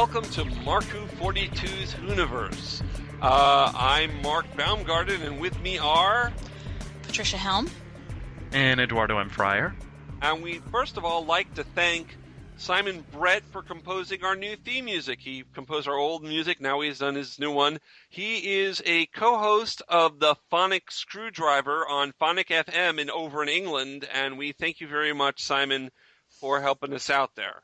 welcome to Marku 42's Universe. I'm Mark-Baumgarten, and with me are... Patricia-Helm. And Eduardo-m-Freyre. And we first of all like to thank Simon Brett for composing our new theme music. He composed our old music, now he's done his new one. He is a co-host of the Phonic Screwdriver on Phonic FM over in England, and we thank you very much, Simon, for helping us out there.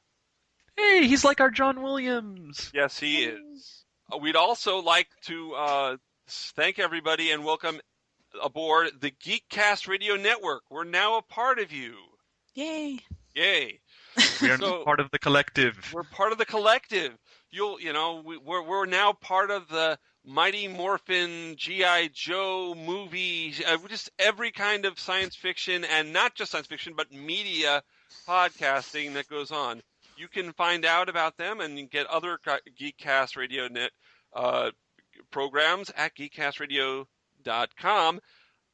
Hey, he's like our John Williams. Yes, he is. We'd also like to thank everybody and welcome aboard the Geekcast Radio Network. We're now a part of you. Yay. Yay. We are part of the collective. We're part of the collective. We're now part of the Mighty Morphin G.I. Joe movie, just every kind of science fiction, and not just science fiction, but media podcasting that goes on. You can find out about them and get other Geekcast Radio Net programs at geekcastradio.com.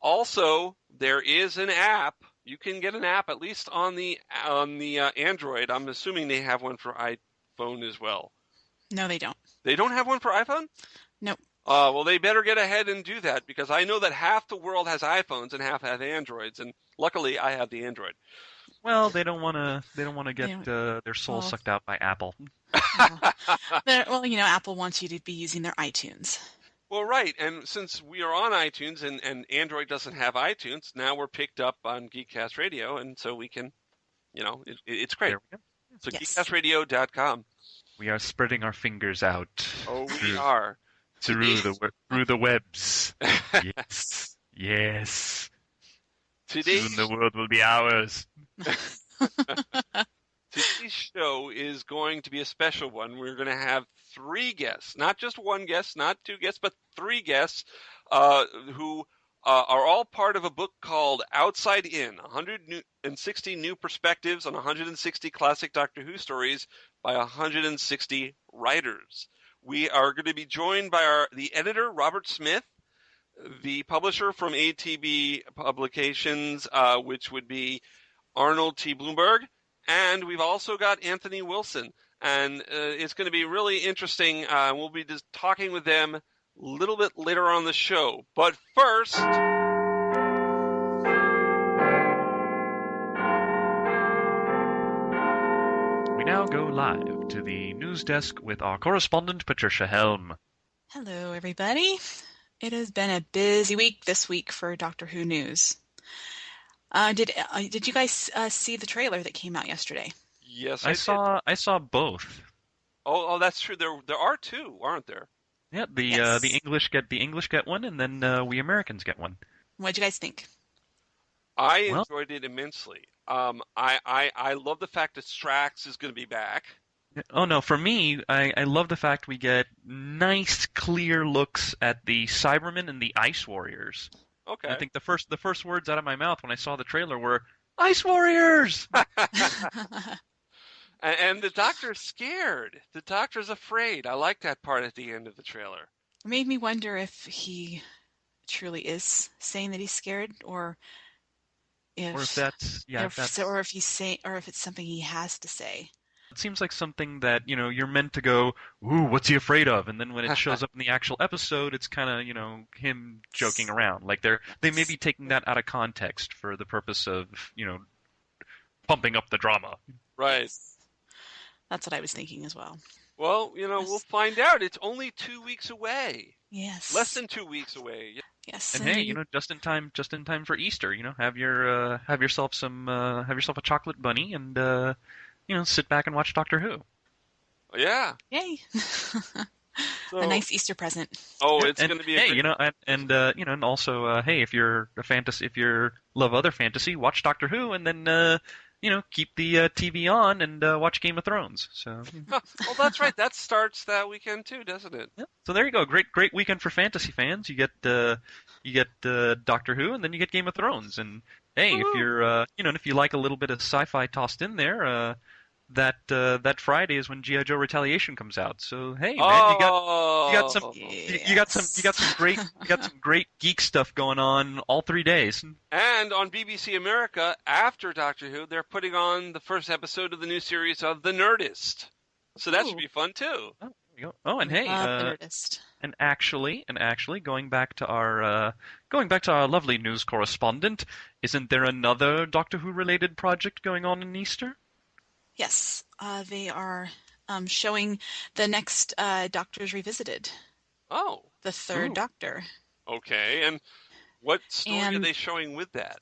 Also, there is an app. You can get an app, at least on the Android. I'm assuming they have one for iPhone as well. No, they don't. They don't have one for iPhone? Nope. Well, they better get ahead and do that, because I know that half the world has iPhones and half have Androids, and luckily I have the Android. Well, they don't want to get their soul sucked out by Apple. Apple wants you to be using their iTunes. Well, right, and since we are on iTunes and Android doesn't have iTunes, now we're picked up on Geekcast Radio, and so we can, it's great. So yes. Geekcastradio.com. We are spreading our fingers out. Oh, we are. Through the webs. Yes. Yes. Soon the world will be ours. Today's show is going to be a special one. We're going to have 3 guests, not just one guest, not 2 guests, but 3 guests who are all part of a book called Outside In, 160 New Perspectives on 160 Classic Doctor Who Stories by 160 Writers. We are going to be joined by the editor, Robert Smith, the publisher from atb-publications, which would be Arnold T Blumberg, and we've also got Anthony Wilson. And it's going to be really interesting. We'll be just talking with them a little bit later on the show. But first... we now go live to the news desk with our correspondent, Patricia-Helm. Hello, everybody. It has been a busy week this week for Doctor Who news. Did you guys see the trailer that came out yesterday? Yes, I saw both. Oh, that's true. There are 2, aren't there? Yeah, the English get one, and then we Americans get one. What did you guys think? I enjoyed it immensely. I love the fact that Strax is going to be back. Oh no, for me, I love the fact we get nice, clear looks at the Cybermen and the Ice Warriors. Okay. I think the first words out of my mouth when I saw the trailer were Ice Warriors. And the Doctor's scared. The Doctor's afraid. I like that part at the end of the trailer. It made me wonder if he truly is saying that he's scared, or if it's something he has to say. It seems like something that, you're meant to go, ooh, what's he afraid of? And then when it shows up in the actual episode, it's kind of, him joking around. Like they may be taking that out of context for the purpose of, pumping up the drama. Right. That's what I was thinking as well. Well, we'll find out. It's only 2 weeks away. Yes. Less than 2 weeks away. Yes. And hey, just in time for Easter, have yourself a chocolate bunny and sit back and watch Doctor Who. Yeah. Yay. A nice Easter present. Oh, it's going to be and also hey, if you love other fantasy, watch Doctor Who, and then keep the TV on and watch Game of Thrones. So. Well, that's right. That starts that weekend too, doesn't it? Yeah. So there you go. Great weekend for fantasy fans. You get Doctor Who, and then you get Game of Thrones. And hey, if you're if you like a little bit of sci-fi tossed in there, that Friday is when G.I. Joe Retaliation comes out. So hey, man, you got some great geek stuff going on all 3 days. And on BBC America, after Doctor Who, they're putting on the first episode of the new series of The Nerdist. So that should Ooh. be fun too. Oh, there we go. Oh, and hey, The Nerdist. and actually, going back to our lovely news correspondent, isn't there another Doctor Who related project going on in Easter? Yes, they are showing the next Doctors Revisited, Oh, the third Ooh. Doctor. okay. And what story are And they showing with that?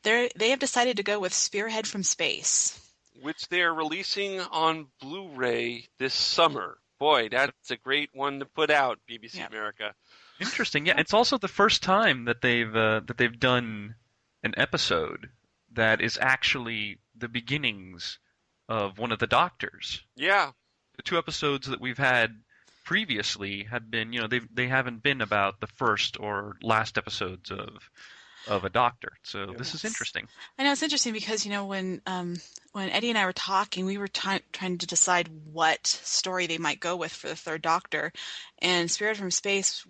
they have decided to go with Spearhead from Space. Which they are releasing on Blu-ray this summer. Boy, that's a great one to put out, BBC Yep. America. Interesting. Yeah, it's also the first time that they've done an episode that is actually the beginnings of one of the Doctors. Yeah, The two episodes that we've had previously had been, they haven't been about the first or last episodes of a Doctor. So this is Yes. interesting. I know it's interesting because when Eddie and I were talking, we were trying to decide what story they might go with for the third Doctor, and Spirit from Space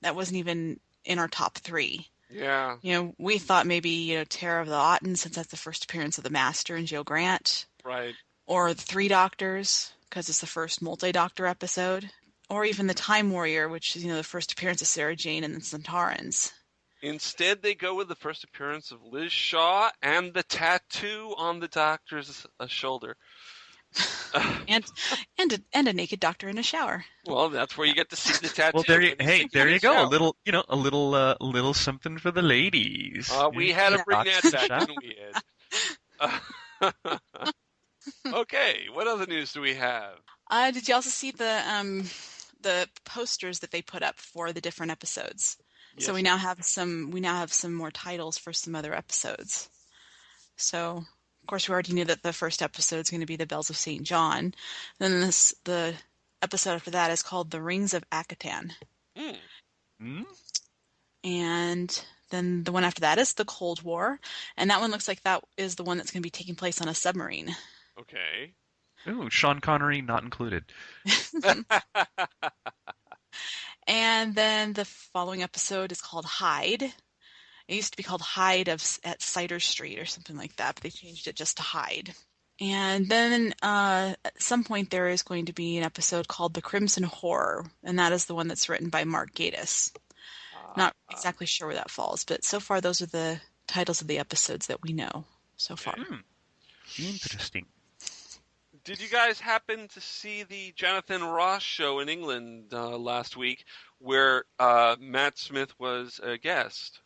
that wasn't even in our top 3. yeah. We thought maybe Terror of the Autumn, since that's the first appearance of the Master and Jill Grant, Right. or the Three Doctors because it's the first multi-Doctor episode, or even the Time Warrior, which is the first appearance of Sarah Jane and the Centaurans. Instead, they go with the first appearance of Liz Shaw and the tattoo on the Doctor's shoulder. and a naked Doctor in a shower. Well, that's where you get to see the tattoo. Well, there you go. Shower. A little something for the ladies. We had to bring that back, Shower. didn't we, Ed? Okay, what other news do we have? Did you also see the posters that they put up for the different episodes? Yes. So we now have some more titles for some other episodes. So of course we already knew that the first episode is going to be the Bells of St. John. Then the episode after that is called The Rings of Akatan. Hmm? And then the one after that is the Cold War, and that one looks like that is the one that's going to be taking place on a submarine. Okay. Ooh, Sean Connery not included. And then the following episode is called Hyde. It used to be called Hyde at Cider Street or something like that, but they changed it just to Hyde. And then at some point there is going to be an episode called The Crimson Horror, and that is the one that's written by Mark Gatiss. Not exactly sure where that falls, but so far those are the titles of the episodes that we know so far. Interesting. Did you guys happen to see the Jonathan Ross show in England last week where Matt Smith was a guest?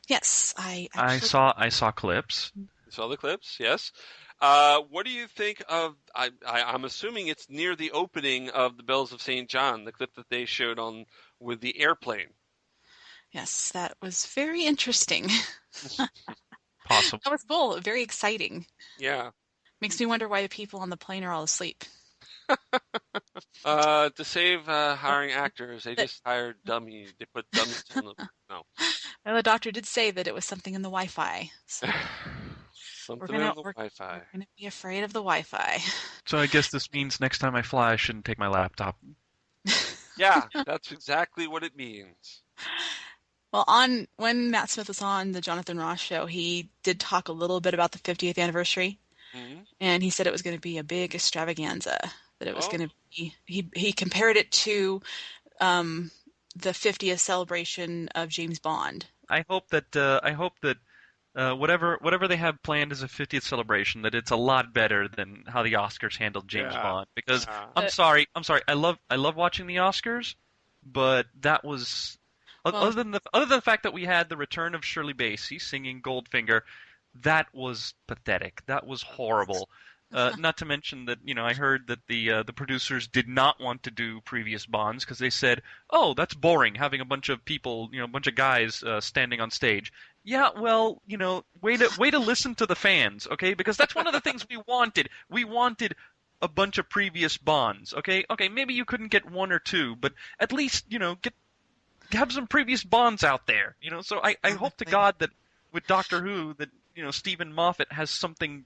Yes, I saw clips. You saw the clips, yes. What do you think of, I'm assuming it's near the opening of the Bells of St. John, the clip that they showed on with the airplane. Yes, that was very interesting. Possible. That was cool, very exciting. Yeah. Makes me wonder why the people on the plane are all asleep. To save hiring actors, they just hired dummies. They put dummies in the... No. Well, the doctor did say that it was something in the Wi-Fi. So Something in the Wi-Fi. We're going to be afraid of the Wi-Fi. So I guess this means next time I fly, I shouldn't take my laptop. Yeah, that's exactly what it means. Well, when Matt Smith was on the Jonathan Ross show, he did talk a little bit about the 50th anniversary, and he said it was going to be a big extravaganza. That it was going to be. He compared it to the 50th celebration of James Bond. I hope that whatever they have planned as a 50th celebration, that it's a lot better than how the Oscars handled James Bond. Because I'm sorry, I love watching the Oscars, but that was other than the fact that we had the return of Shirley Bassey singing Goldfinger, that was pathetic. That was horrible. Not to mention that I heard that the producers did not want to do previous Bonds because they said, "Oh, that's boring having a bunch of people, a bunch of guys standing on stage." Yeah, well, way to listen to the fans, okay? Because that's one of the things we wanted. We wanted a bunch of previous Bonds, okay? Okay, maybe you couldn't get one or two, but at least have some previous Bonds out there, So I hope to God that with Doctor Who that Stephen Moffat has something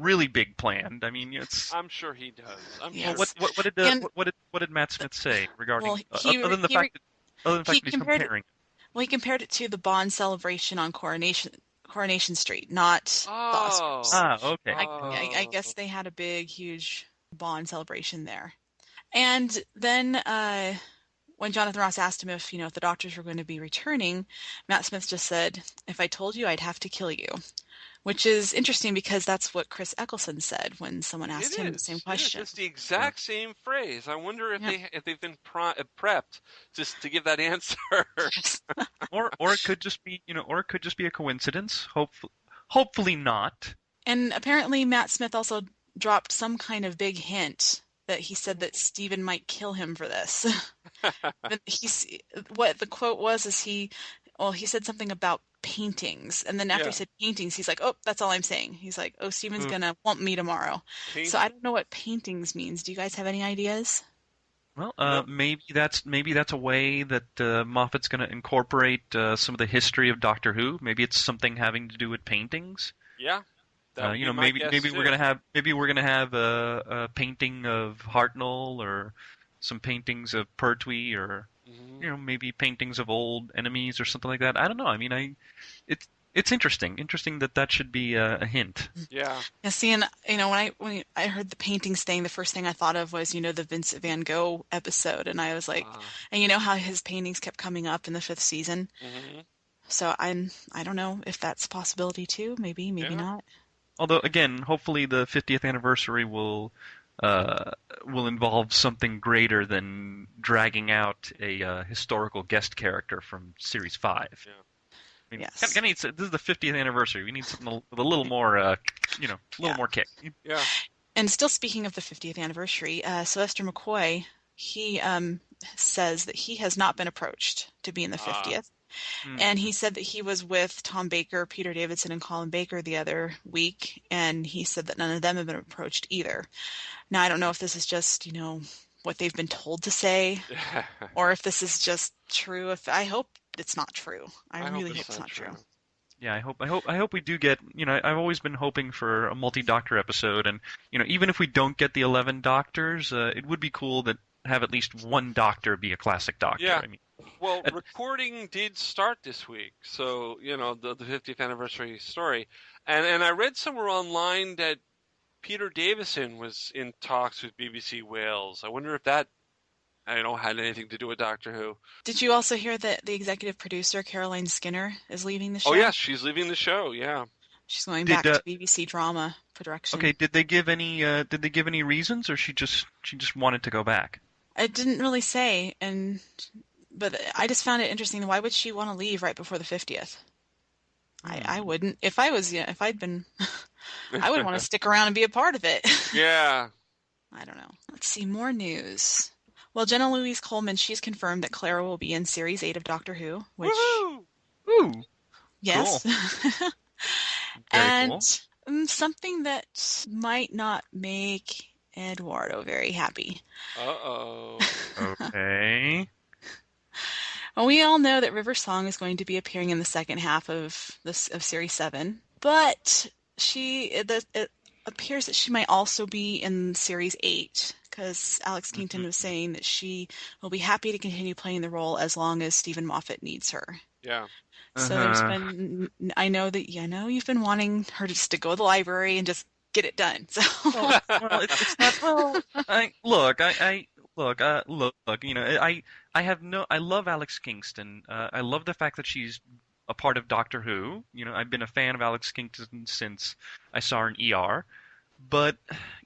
really big planned. I mean, it's. I'm sure he does. What did Matt Smith say regarding other than the fact that he's comparing? Well, he compared it to the Bond celebration on Coronation Coronation Street, not the Oscars. Okay. I guess they had a big, huge Bond celebration there. And then when Jonathan Ross asked him if the doctors were going to be returning, Matt Smith just said, "If I told you, I'd have to kill you." Which is interesting because that's what Chris Eccleston said when someone asked him the same question. It's the exact same phrase. I wonder if they've been prepped just to give that answer. or it could just be a coincidence. Hopefully not. And apparently Matt Smith also dropped some kind of big hint that he said that Steven might kill him for this. But what the quote was is he said something about paintings, and then after he said paintings, he's like, "Oh, that's all I'm saying." He's like, "Oh, Steven's gonna want me tomorrow." So I don't know what paintings means. Do you guys have any ideas? Well, maybe that's a way that Moffat's going to incorporate some of the history of Doctor Who. Maybe it's something having to do with paintings. Yeah. Maybe we're gonna have a painting of Hartnell, or some paintings of Pertwee, or maybe paintings of old enemies or something like that. I don't know. I mean, it's interesting that should be a hint. Yeah. Yeah. See, and when I heard the paintings thing, the first thing I thought of was the Vincent Van Gogh episode, and I was like, and how his paintings kept coming up in the 5th season. Mm-hmm. So I don't know if that's a possibility too. Maybe not. Although again, hopefully the 50th anniversary will involve something greater than dragging out a historical guest character from Series 5. Yeah. I mean, yes. This is the 50th anniversary. We need something with a little more, more kick. Yeah. And still speaking of the 50th anniversary, Sylvester McCoy, he says that he has not been approached to be in the 50th. And he said that he was with Tom Baker, Peter Davidson, and Colin Baker the other week, and he said that none of them have been approached either. Now, I don't know if this is just, what they've been told to say, or if this is just true. I hope it's not true. I really hope it's not true. Yeah, I hope we do get, I've always been hoping for a multi-Doctor episode, and, even if we don't get the 11 Doctors, it would be cool to have at least one Doctor be a classic Doctor. Yeah. I mean, well, recording did start this week, so, the 50th anniversary story. And I read somewhere online that Peter Davison was in talks with BBC Wales. I wonder if that, had anything to do with Doctor Who. Did you also hear that the executive producer, Caroline Skinner, is leaving the show? Oh, yes, she's leaving the show, yeah. She's going back to BBC drama production. Okay, did they give any reasons, or she just wanted to go back? It didn't really say, but I just found it interesting. Why would she want to leave right before the 50th? I wouldn't. If I'd been, I would want to stick around and be a part of it. Yeah. I don't know. Let's see, more news. Well, Jenna Louise Coleman, she's confirmed that Clara will be in Series 8 of Doctor Who. Which, woohoo! Ooh. Yes. Cool. And cool. Something that might not make Eduardo very happy. Uh-oh. Okay. Well, we all know that River Song is going to be appearing in the second half of Series 7, but it appears that she might also be in Series 8, because Alex Kington was saying that she will be happy to continue playing the role as long as Stephen Moffat needs her. Yeah. So there's been, I know you've been wanting her to just go to the library and just get it done. So it's not. Well, I love Alex Kingston. I love the fact that she's a part of Doctor Who. I've been a fan of Alex Kingston since I saw her in ER. But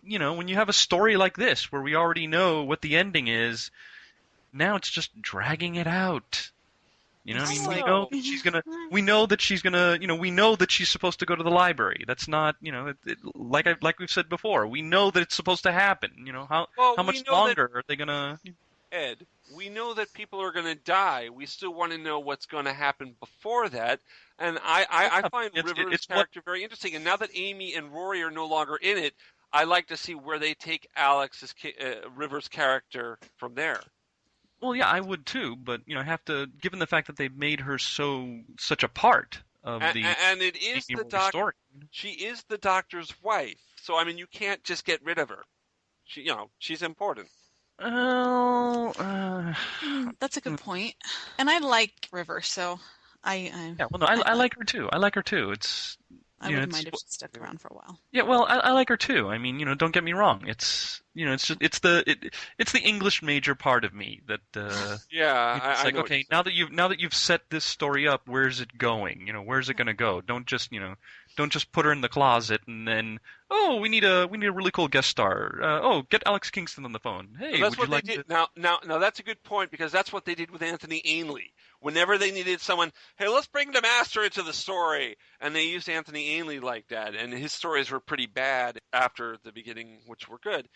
when you have a story like this where we already know what the ending is, now it's just dragging it out. We know that she's supposed to go to the library. That's not, like we've said before, we know that it's supposed to happen. How much longer are they gonna? Ed, we know that people are going to die. We still want to know what's going to happen before that. And I find River's character very interesting. And now that Amy and Rory are no longer in it, I like to see where they take River's character from there. Well, yeah, I would too, but I have to, given the fact that they've made her such a part of the and it is the Doctor. She is the Doctor's wife, so you can't just get rid of her. She's important. That's a good point. And I like River, so Yeah, well, no, I like her too. I like her too. It's I wouldn't mind if she stuck around for a while. Yeah, well, I like her too. I mean, don't get me wrong. It's it's just it's the English major part of me that Yeah, it's I like, know okay, now that you've set this story up, where's it going? Where's it going to go? Don't just put her in the closet and then, oh, we need a really cool guest star. Get Alex Kingston on the phone. Hey, that's would what you they like did. Now that's a good point, because that's what they did with Anthony Ainley. Whenever they needed someone, hey, let's bring the Master into the story, and they used Anthony Ainley like that, and his stories were pretty bad after the beginning, which were good.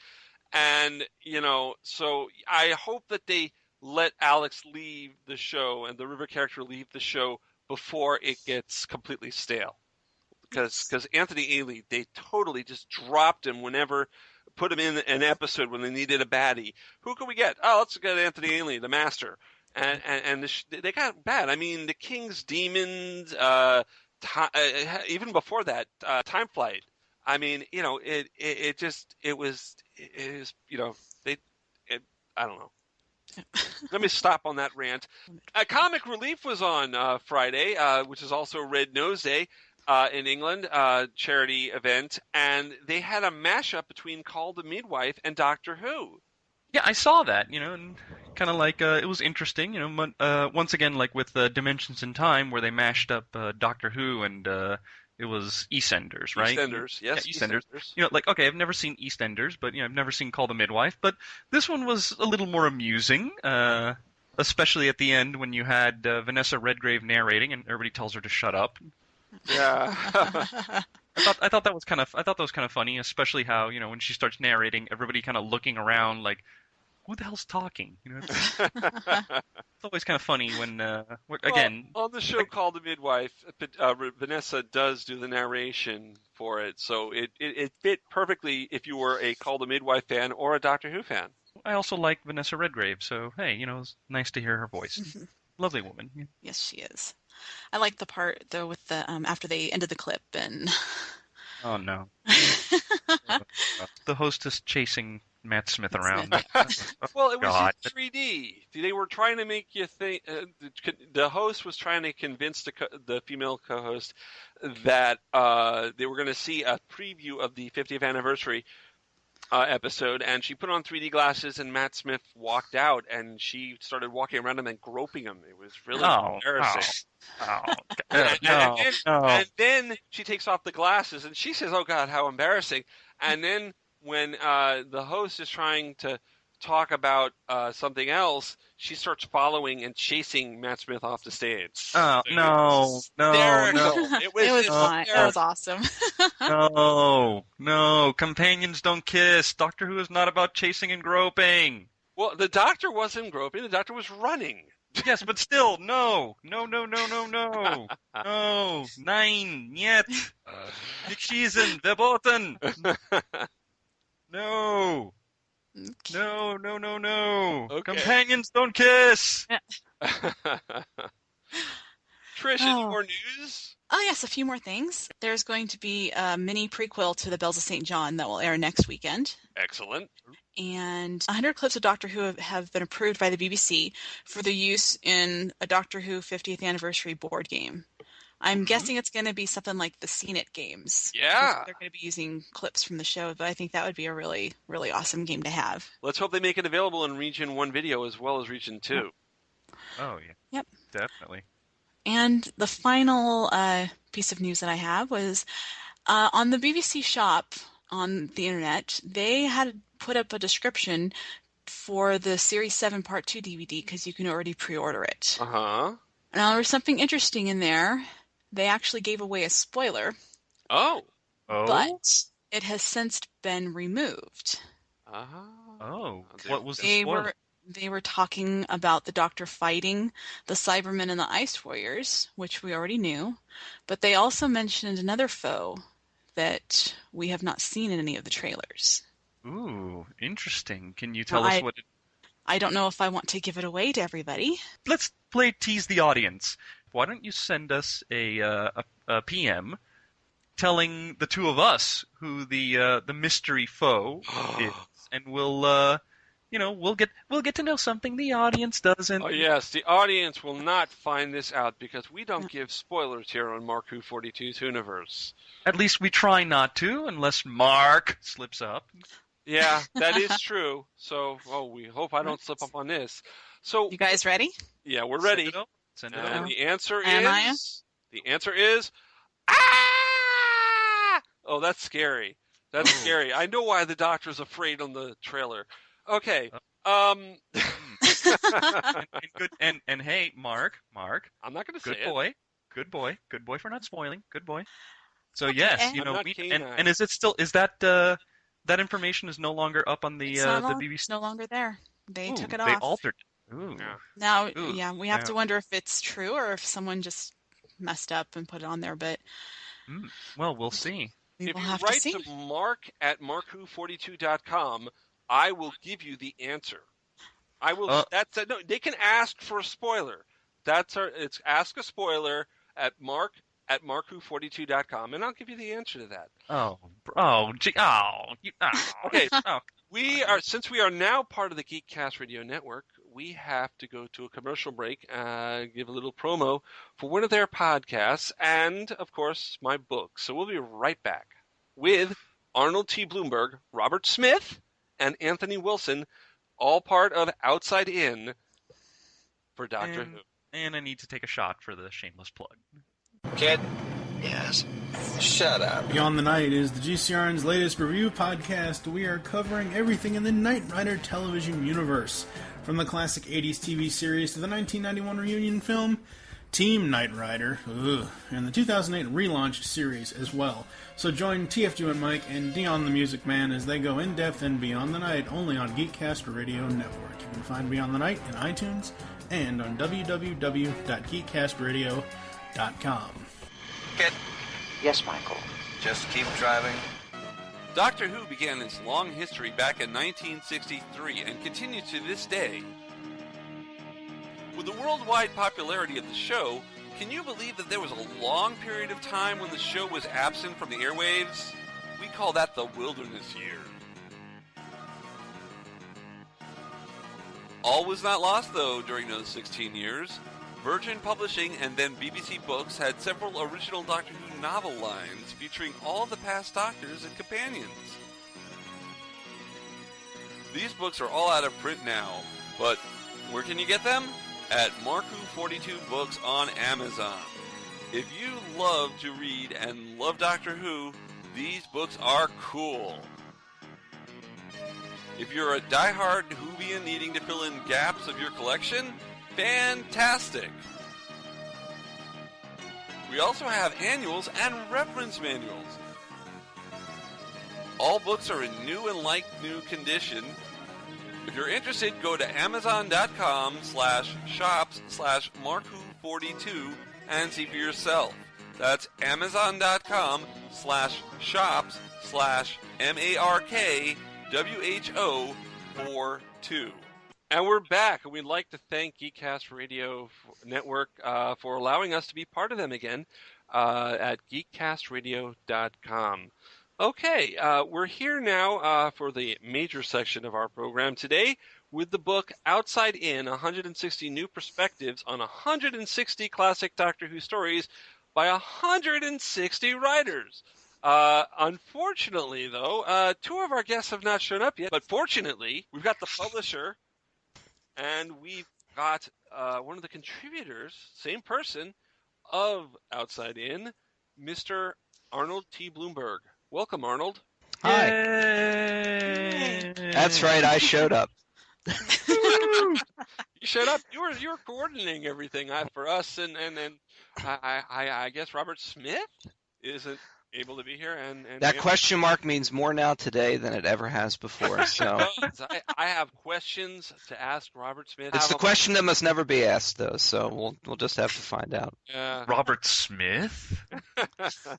And so I hope that they let Alex leave the show and the River character leave the show before it gets completely stale. Because Anthony Ainley, they totally just dropped him put him in an episode when they needed a baddie. Who can we get? Oh, let's get Anthony Ainley, the Master. And they got bad. I mean, the King's Demons, even before that, Time Flight. I mean, I don't know. Let me stop on that rant. Comic Relief was on Friday, which is also Red Nose Day. In England, charity event, and they had a mashup between Call the Midwife and Doctor Who. Yeah, I saw that, and kind of like it was interesting, once again, like with Dimensions in Time, where they mashed up Doctor Who and it was EastEnders, right? EastEnders, yes. Yeah, EastEnders. Like, okay, I've never seen EastEnders, but I've never seen Call the Midwife, but this one was a little more amusing, especially at the end when you had Vanessa Redgrave narrating and everybody tells her to shut up. Yeah. I thought that was kind of funny, especially how, when she starts narrating, everybody kind of looking around like, who the hell's talking? It's always kind of funny when again, on the show Called the Midwife, Vanessa does do the narration for it, so it fit perfectly if you were a Call the Midwife fan or a Doctor Who fan. I also like Vanessa Redgrave, so hey, it's nice to hear her voice. Lovely woman. Yes, she is. I like the part though with the after they ended the clip and. Oh no. The hostess chasing Matt Smith around. Well, it was God. in 3D. They were trying to make you think. The host was trying to convince the female co-host that they were going to see a preview of the 50th anniversary episode, and she put on 3D glasses, and Matt Smith walked out, and she started walking around him and groping him. It was really embarrassing. And then she takes off the glasses, and she says, "Oh God, how embarrassing!" And then when the host is trying to talk about something else, she starts following and chasing Matt Smith off the stage. Oh, no. It was awesome. No. Companions don't kiss. Doctor Who is not about chasing and groping. Well, the Doctor wasn't groping. The Doctor was running. Yes, but still, no. No. Nein, niet. Schießen, verboten. No. No. Okay. Companions don't kiss. Trish, any more news? Oh, yes, a few more things. There's going to be a mini prequel to The Bells of St. John that will air next weekend. Excellent. And 100 clips of Doctor Who have been approved by the BBC for the use in a Doctor Who 50th anniversary board game. I'm guessing it's going to be something like the Seen It games. Yeah. They're going to be using clips from the show, but I think that would be a really, really awesome game to have. Let's hope they make it available in Region 1 video as well as Region 2. Oh, yeah. Yep. Definitely. And the final piece of news that I have was on the BBC shop on the internet, they had put up a description for the Series 7 Part 2 DVD because you can already pre-order it. Uh-huh. Now, there's something interesting in there. They actually gave away a spoiler. Oh. But it has since been removed. Oh. What was the spoiler? They were talking about the Doctor fighting the Cybermen and the Ice Warriors, which we already knew. But they also mentioned another foe that we have not seen in any of the trailers. Ooh, interesting. Can you tell us what it... I don't know if I want to give it away to everybody. Let's tease the audience. Why don't you send us a PM telling the two of us who the mystery foe is, and we'll we'll get to know something the audience doesn't. Oh yes, the audience will not find this out because we don't give spoilers here on Mark Who 42's Universe. At least we try not to, unless Mark slips up. Yeah, that is true. So, we hope I don't slip up on this. So, you guys ready? Yeah, we're ready. Send it And over. the answer Am is ah! Oh, that's scary. That's scary. I know why the doctor's afraid on the trailer. Okay. and hey, Mark. I'm not going to say Good boy for not spoiling. Good boy. So Okay. yes, I'm not canine. and is it still that information is no longer up on the BBC? It's no longer there. They took it They off. altered it. Ooh. Yeah. Now, Ooh. we have to wonder if it's true or if someone just messed up and put it on there. But Well, we'll see. we If will you have to write see. to mark@markwho42.com, I will give you the answer. I will. No, they can ask for a spoiler. It's ask a spoiler at mark@markwho42.com, and I'll give you the answer to that. Okay. Since we are now part of the Geekcast Radio Network, we have to go to a commercial break, give a little promo for one of their podcasts, and of course my book. So we'll be right back with Arnold T Blumberg, Robert Smith, and Anthony Wilson, all part of Outside In for Doctor Who. And I need to take a shot for the shameless plug. Kid? Yes. Shut up. Beyond the Night is the GCRN's latest review podcast. We are covering everything in the Knight Rider television universe, from the classic 80s TV series to the 1991 reunion film, Team Knight Rider, and the 2008 relaunch series as well. So join TFG and Mike and Dion the Music Man as they go in-depth in Beyond the Night, only on Geekcast Radio Network. You can find Beyond the Night in iTunes and on www.geekcastradio.com. Kid? Yes, Michael. Just keep driving. Doctor Who began its long history back in 1963 and continues to this day. With the worldwide popularity of the show, can you believe that there was a long period of time when the show was absent from the airwaves? We call that the wilderness years. All was not lost, though, during those 16 years. Virgin Publishing and then BBC Books had several original Doctor Who novel lines featuring all of the past Doctors and companions. These books are all out of print now, but where can you get them? At Mark Who 42 Books on Amazon. If you love to read and love Doctor Who, these books are cool. If you're a diehard Whovian needing to fill in gaps of your collection, fantastic! We also have annuals and reference manuals. All books are in new and like-new condition. If you're interested, go to amazon.com/shops/markwho42 and see for yourself. That's amazon.com/shops/markwho42. And we're back, and we'd like to thank Geekcast Radio Network for allowing us to be part of them again at geekcastradio.com. Okay, we're here now for the major section of our program today with the book Outside In, 160 New Perspectives on 160 Classic Doctor Who Stories by 160 writers. Unfortunately, though, two of our guests have not shown up yet, but fortunately, we've got the publisher, and we've got one of the contributors, same person, of Outside In, Mr. Arnold T Blumberg. Welcome, Arnold. Hi. Yay! That's right, I showed up. You showed up. You were coordinating everything for us, and I guess Robert Smith isn't able to be here. And That question mark means more now today than it ever has before. So I have questions to ask Robert Smith. it's the question that must never be asked, though. So we'll just have to find out. Robert Smith?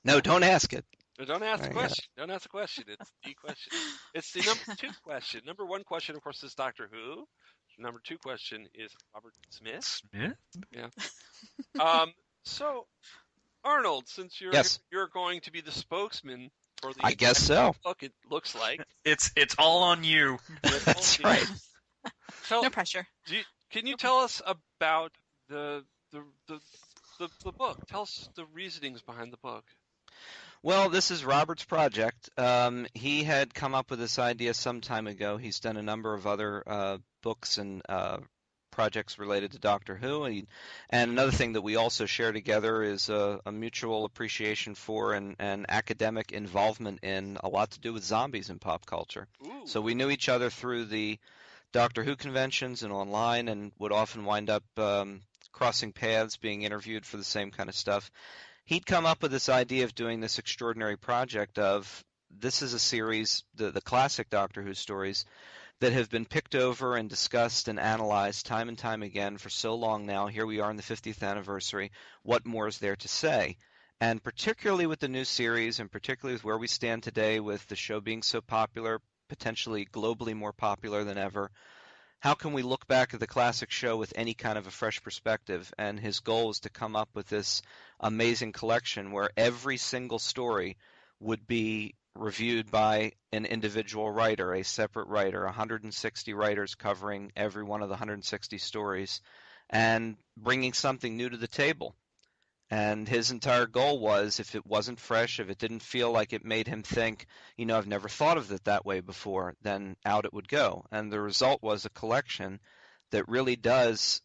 No, don't ask it. No, don't ask the question. Don't ask the question. It's the question. It's the number 2 question. Number 1 question, of course, is Doctor Who. Number 2 question is Robert Smith. Smith? Yeah. So, Arnold, since you're going to be the spokesman for the I guess so. book, it looks like It's all on you. That's right. No pressure. Can you tell us about the book? Tell us the reasonings behind the book. Well, this is Robert's project. He had come up with this idea some time ago. He's done a number of other books and projects related to Doctor Who. And another thing that we also share together is a mutual appreciation for and academic involvement in a lot to do with zombies in pop culture. Ooh. So we knew each other through the Doctor Who conventions and online, and would often wind up crossing paths, being interviewed for the same kind of stuff. He'd come up with this idea of doing this extraordinary project of, this is a series, the classic Doctor Who stories, that have been picked over and discussed and analyzed time and time again for so long now. Here we are in the 50th anniversary. What more is there to say? And particularly with the new series, and particularly with where we stand today with the show being so popular, potentially globally more popular than ever, how can we look back at the classic show with any kind of a fresh perspective? And his goal was to come up with this amazing collection where every single story would be reviewed by an individual writer, a separate writer, 160 writers covering every one of the 160 stories, and bringing something new to the table. And his entire goal was, if it wasn't fresh, if it didn't feel like it made him think, I've never thought of it that way before, then out it would go. And the result was a collection that really does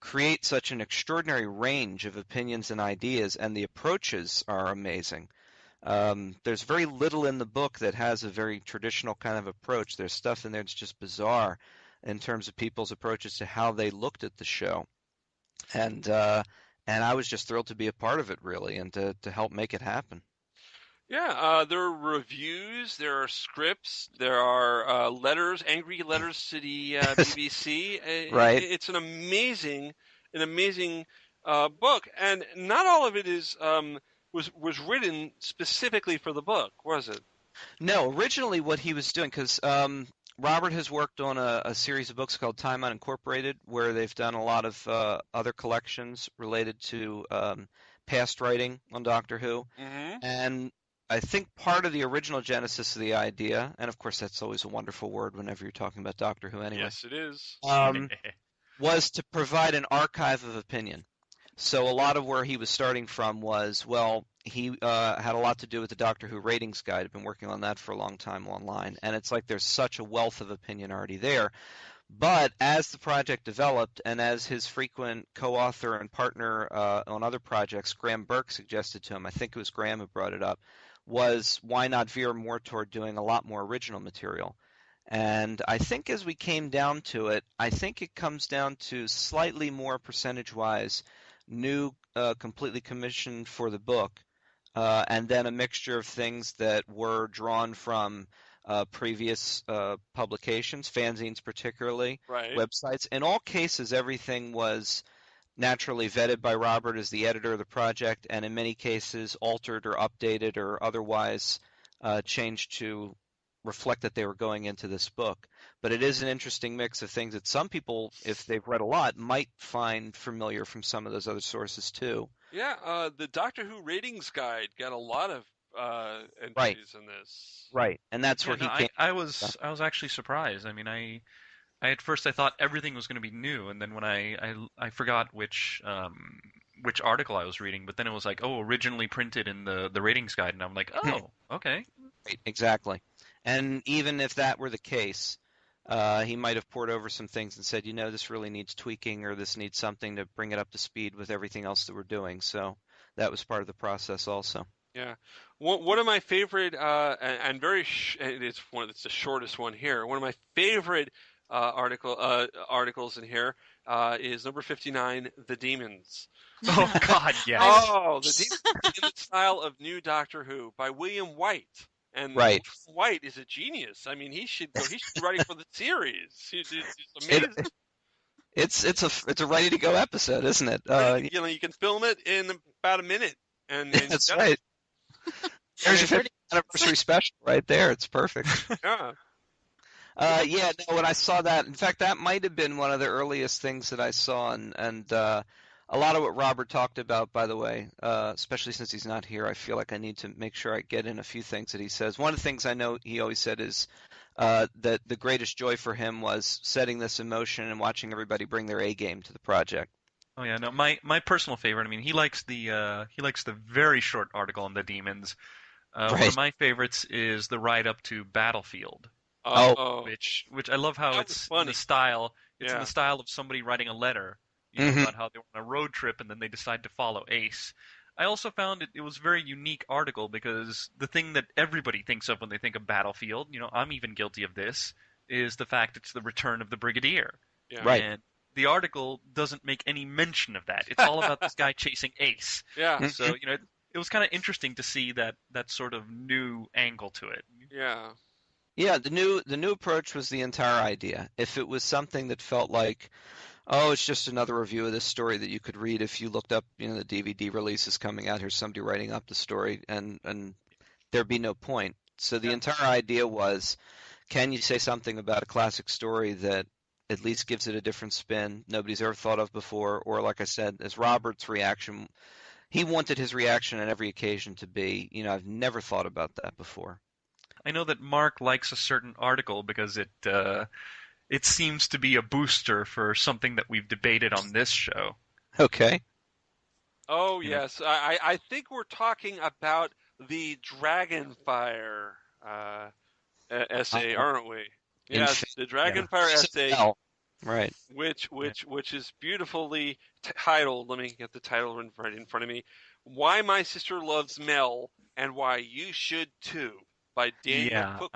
create such an extraordinary range of opinions and ideas, and the approaches are amazing. There's very little in the book that has a very traditional kind of approach. There's stuff in there that's just bizarre in terms of people's approaches to how they looked at the show. And I was just thrilled to be a part of it, really, and to help make it happen. Yeah, there are reviews, there are scripts, there are letters, angry letters to the BBC. Right. It's an amazing book, and not all of it is was written specifically for the book, was it? No, originally what he was doing, because Robert has worked on a series of books called Time Unincorporated, where they've done a lot of other collections related to past writing on Doctor Who. Mm-hmm. And I think part of the original genesis of the idea, and of course that's always a wonderful word whenever you're talking about Doctor Who anyway. Yes, it is. Was to provide an archive of opinion. So a lot of where he was starting from was, well, he had a lot to do with the Doctor Who ratings guide. I've been working on that for a long time online, and it's like there's such a wealth of opinion already there. But as the project developed, and as his frequent co-author and partner on other projects, Graham Burke, suggested to him, I think it was Graham who brought it up, was why not veer more toward doing a lot more original material? And I think as we came down to it, I think it comes down to slightly more percentage-wise new, completely commissioned for the book, and then a mixture of things that were drawn from previous publications, fanzines particularly, right. Websites. In all cases, everything was naturally vetted by Robert as the editor of the project, and in many cases altered or updated or otherwise changed to reflect that they were going into this book. But it is an interesting mix of things that some people, if they've read a lot, might find familiar from some of those other sources too. Yeah, the Doctor Who ratings guide got a lot of entries Right. in this. Right, and that's where he came. I was actually surprised. I mean, I at first I thought everything was going to be new, and then when I forgot which article I was reading, but then it was like, originally printed in the ratings guide, and I'm like, okay. Right, exactly. And even if that were the case, he might have poured over some things and said, this really needs tweaking, or this needs something to bring it up to speed with everything else that we're doing. So that was part of the process also. Yeah, one of my favorite and it's the shortest one here. One of my favorite articles in here is number 59, The Demons. Oh God, yes. Oh, The Demons in the style of New Doctor Who by William White. And right. White is a genius. I mean, he should be writing for the series. He's amazing. It's a ready to go episode, isn't it? You can film it in about a minute. And that's right. There's your 50th anniversary special right there. It's perfect. Yeah. When I saw that, in fact, that might have been one of the earliest things that I saw, and a lot of what Robert talked about, by the way, especially since he's not here, I feel like I need to make sure I get in a few things that he says. One of the things I know he always said is that the greatest joy for him was setting this in motion and watching everybody bring their A game to the project. Oh yeah, no, my personal favorite. I mean, he likes the very short article on the demons. One Right. of my favorites is the ride up to Battlefield, which I love how That was it's in funny. the style. It's in Yeah. the style of somebody writing a letter, about how they were on a road trip and then they decide to follow Ace. I also found it was a very unique article because the thing that everybody thinks of when they think of Battlefield, I'm even guilty of this, is the fact it's the return of the Brigadier. Yeah. Right. And the article doesn't make any mention of that. It's all about this guy chasing Ace. Yeah. So, it was kind of interesting to see that sort of new angle to it. Yeah. Yeah, the new approach was the entire idea. If it was something that felt like, oh, it's just another review of this story that you could read if you looked up, the DVD release is coming out, here's somebody writing up the story, and there'd be no point. So the entire idea was, can you say something about a classic story that at least gives it a different spin nobody's ever thought of before? Or like I said, as Robert's reaction, he wanted his reaction on every occasion to be, I've never thought about that before. I know that Mark likes a certain article because it seems to be a booster for something that we've debated on this show. Okay. Oh, yes. I think we're talking about the Dragonfire essay, aren't we? Yes, the Dragonfire essay, right? Which is beautifully titled. Let me get the title right in front of me. "Why My Sister Loves Mel and Why You Should Too" by Daniel Cook.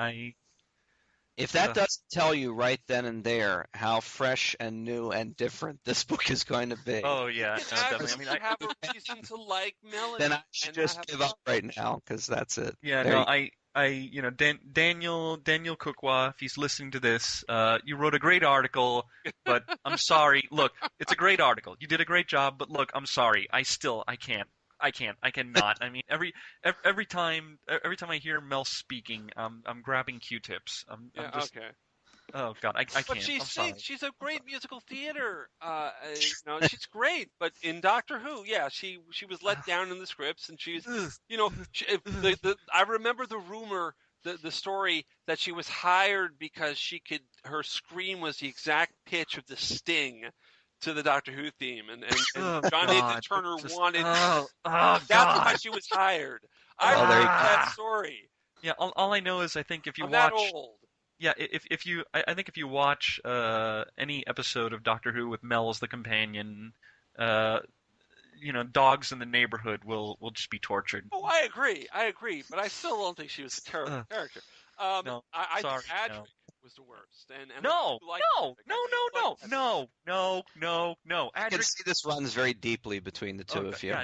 If that doesn't tell you right then and there how fresh and new and different this book is going to be, oh yeah, definitely. I have a reason to like Melanie. Then I should just give up right now because that's it. Yeah, there Daniel Cookwa, if he's listening to this, you wrote a great article, but I'm sorry. Look, it's a great article. You did a great job, but look, I'm sorry. I cannot. I mean, every time I hear Mel speaking, I'm grabbing Q-tips. I'm just, okay. Oh God, I can't. But she I'm sorry. sings. She's a great musical theater. She's great. But in Doctor Who, yeah, she was let down in the scripts, and she's, I remember the rumor, the story that she was hired because her scream was the exact pitch of the sting to the Doctor Who theme, and John Nathan Turner wanted. That's why she was hired. I heard that story. Yeah, all I know is I think if you I'm watch. that old. Yeah, I think if you watch any episode of Doctor Who with Mel as the companion, dogs in the neighborhood will just be tortured. Oh, I agree, but I still don't think she was a terrible character. No, I sorry, think Adric no. was the worst. And No. I can see this runs very deeply between the two of you. Yeah,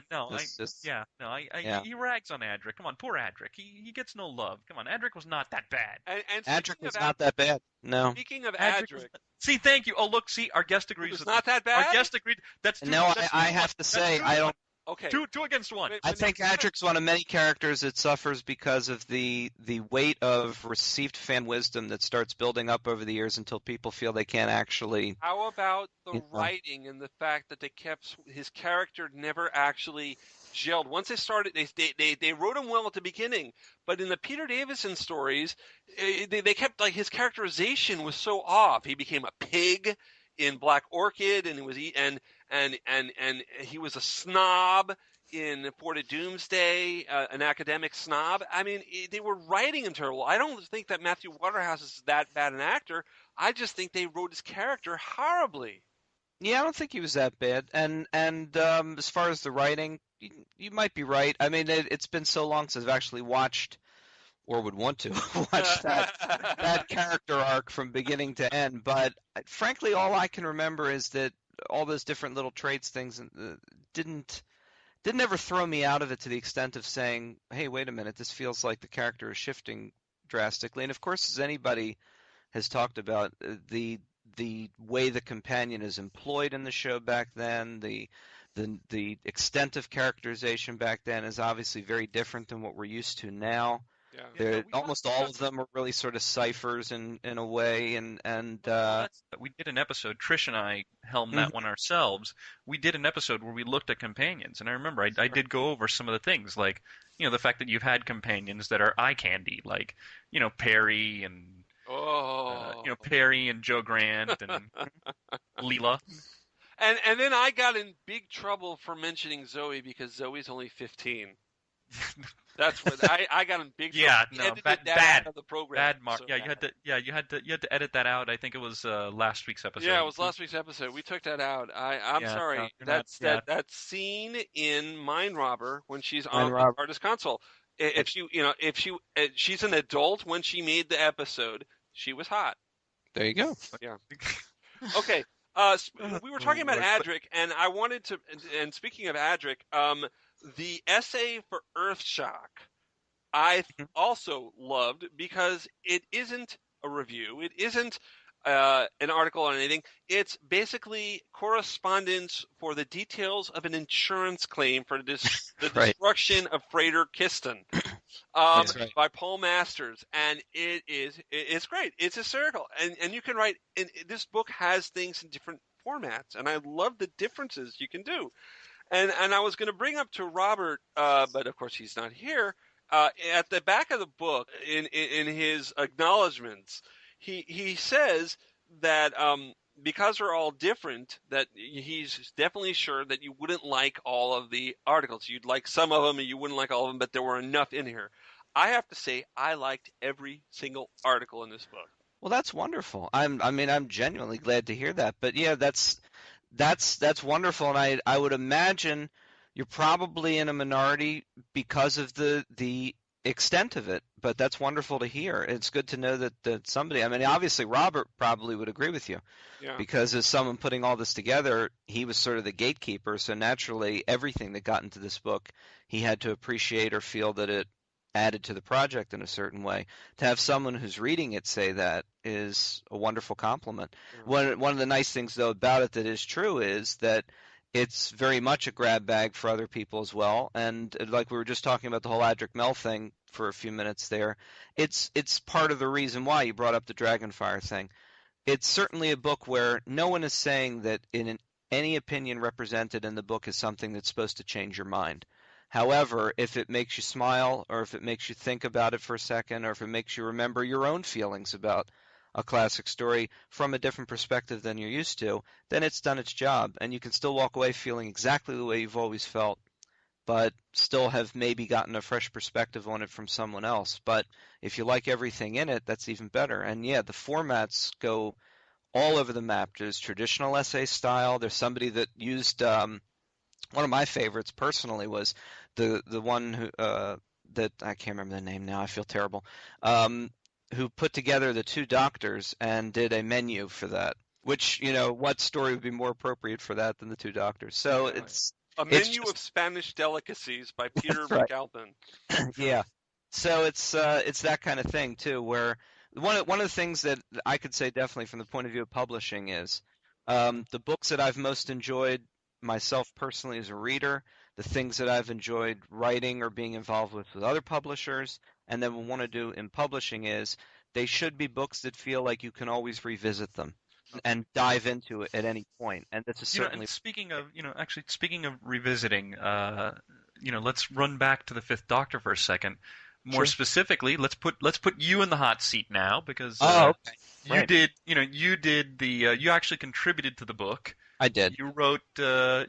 he rags on Adric. Come on, poor Adric. He gets no love. Come on, Adric was not that bad. And Adric was not that bad. No. Speaking of Adric. Adric, See, thank you. Oh, look, see, our guest agrees. it's with not me. that bad. Our guest agreed. That's two, No, that's I two, have to that's say two, I don't. Okay. Two against one. Wait, I think Adric's one of many characters that suffers because of the weight of received fan wisdom that starts building up over the years until people feel they can't actually. How about the writing and the fact that they kept his character never actually gelled? Once they started, they wrote him well at the beginning, but in the Peter Davison stories, they kept his characterization was so off. He became a pig in Black Orchid, and he was a snob in Port of Doomsday, an academic snob. I mean, they were writing him terrible. I don't think that Matthew Waterhouse is that bad an actor. I just think they wrote his character horribly. Yeah, I don't think he was that bad. And as far as the writing, you might be right. I mean, it's been so long since I've actually watched or would want to watch that character arc from beginning to end. But frankly, all I can remember is that all those different little traits things didn't ever throw me out of it to the extent of saying, hey, wait a minute, this feels like the character is shifting drastically. And of course, as anybody has talked about, the way the companion is employed in the show back then, the extent of characterization back then is obviously very different than what we're used to now. Yeah. Almost all of them are really sort of ciphers in a way, and we did an episode. Trish and I helmed that one ourselves. We did an episode where we looked at companions, and I remember I did go over some of the things, like the fact that you've had companions that are eye candy, like Perry and Oh. Perry and Joe Grant and Leela. And then I got in big trouble for mentioning Zoe because Zoe's only 15. That's what I got in big trouble. Yeah, We no, edited bad, that bad, out of the program. bad mark. So Yeah, bad. you had to edit that out. I think it was last week's episode. Yeah, it was last week's episode. We took that out. I'm Yeah, sorry. no, That's not- that scene in Mind Robber when she's on Mind the Robber. artist console. If she's an adult when she made the episode, she was hot. There you go. Okay. We were talking about Adric, and I wanted to. And speaking of Adric, the essay for Earthshock, I also loved because it isn't a review. It isn't an article on anything. It's basically correspondence for the details of an insurance claim for the Right. destruction of Freighter Kiston. That's right. By Paul Masters, and it's great. It's hysterical, and you can write. And this book has things in different formats, and I love the differences you can do. And I was going to bring up to Robert, but of course he's not here. At the back of the book, in his acknowledgments, he says that because they're all different, that he's definitely sure that you wouldn't like all of the articles. You'd like some of them, and you wouldn't like all of them, but there were enough in here. I have to say, I liked every single article in this book. Well, that's wonderful. I'm genuinely glad to hear that. But yeah, that's wonderful, and I would imagine you're probably in a minority because of the extent of it. But that's wonderful to hear. It's good to know that somebody. I mean, obviously Robert probably would agree with you, because as someone putting all this together, he was sort of the gatekeeper. So naturally, everything that got into this book, he had to appreciate or feel that it added to the project in a certain way. To have someone who's reading it say that is a wonderful compliment. One of the nice things, though, about it that is true is that it's very much a grab bag for other people as well. And like we were just talking about the whole Adric-Mel thing for a few minutes there, it's part of the reason why you brought up the Dragonfire thing. It's certainly a book where no one is saying that any opinion represented in the book is something that's supposed to change your mind. However, if it makes you smile, or if it makes you think about it for a second, or if it makes you remember your own feelings about a classic story from a different perspective than you're used to, then it's done its job, and you can still walk away feeling exactly the way you've always felt, but still have maybe gotten a fresh perspective on it from someone else. But if you like everything in it, that's even better. And yeah, the formats go all over the map. There's traditional essay style. There's somebody that used one of my favorites personally was the one who that I can't remember the name now. I feel terrible. Who put together the two doctors and did a menu for that. Which, what story would be more appropriate for that than the two doctors? So it's a menu of Spanish delicacies by Peter right. McAlpin. Yeah. So it's that kind of thing too, where one of the things that I could say definitely from the point of view of publishing is the books that I've most enjoyed myself personally as a reader, the things that I've enjoyed writing or being involved with other publishers, and then what we want to do in publishing is they should be books that feel like you can always revisit them and dive into it at any point. And this is certainly speaking of revisiting, let's run back to the Fifth Doctor for a second. More specifically, let's put you in the hot seat now, because okay. You actually contributed to the book. I did. You wrote a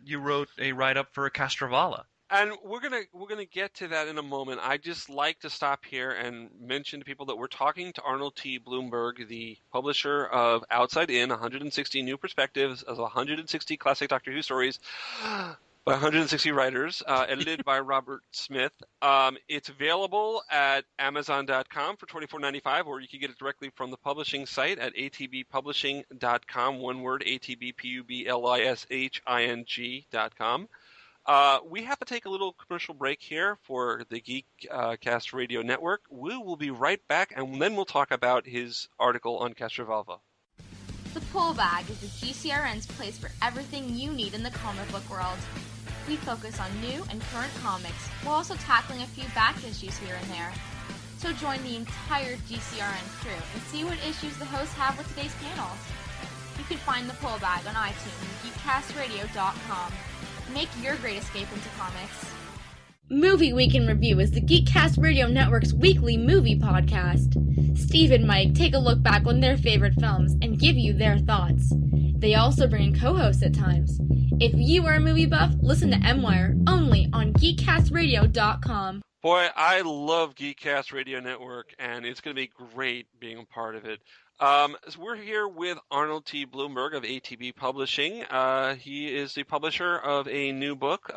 write-up for Castrovala. And we're gonna get to that in a moment. I just like to stop here and mention to people that we're talking to Arnold T Blumberg, the publisher of Outside In, 160 New Perspectives of 160 Classic Doctor Who stories by 160 writers, edited by Robert Smith. It's available at Amazon.com for $24.95, or you can get it directly from the publishing site at atb-publishing.com. One word, atb-publishing.com. We have to take a little commercial break here for the Geekcast Radio Network. We will be right back, and then we'll talk about his article on Castrovalva. The Pull Bag is the GCRN's place for everything you need in the comic book world. We focus on new and current comics, while also tackling a few back issues here and there. So join the entire GCRN crew and see what issues the hosts have with today's panels. You can find the Pull Bag on iTunes and geekcastradio.com. Make your great escape into comics. Movie Week in Review is the Geekcast Radio Network's weekly movie podcast. Steve and Mike take a look back on their favorite films and give you their thoughts. They also bring in co-hosts at times. If you are a movie buff, listen to M-Wire only on geekcastradio.com. Boy, I love Geekcast Radio Network, and it's going to be great being a part of it. So we're here with Arnold T Blumberg of atb-publishing. He is the publisher of a new book,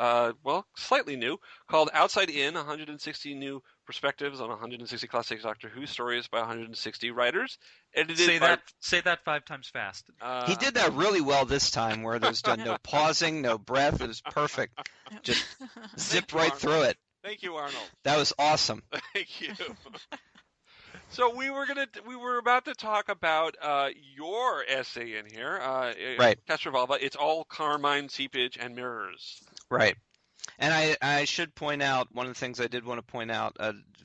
slightly new, called Outside In, 160 New Perspectives on 160 Classic Doctor Who Stories by 160 Writers. Say that 5 times fast. He did that really well this time, where there's no pausing, no breath. It was perfect. Just zipped right through it. Thank you, Arnold. That was awesome. Thank you. So we were about to talk about your essay in here, right? Castrovalva. It's all carmine, seepage, and mirrors. Right. And I should point out, one of the things I did want to point out,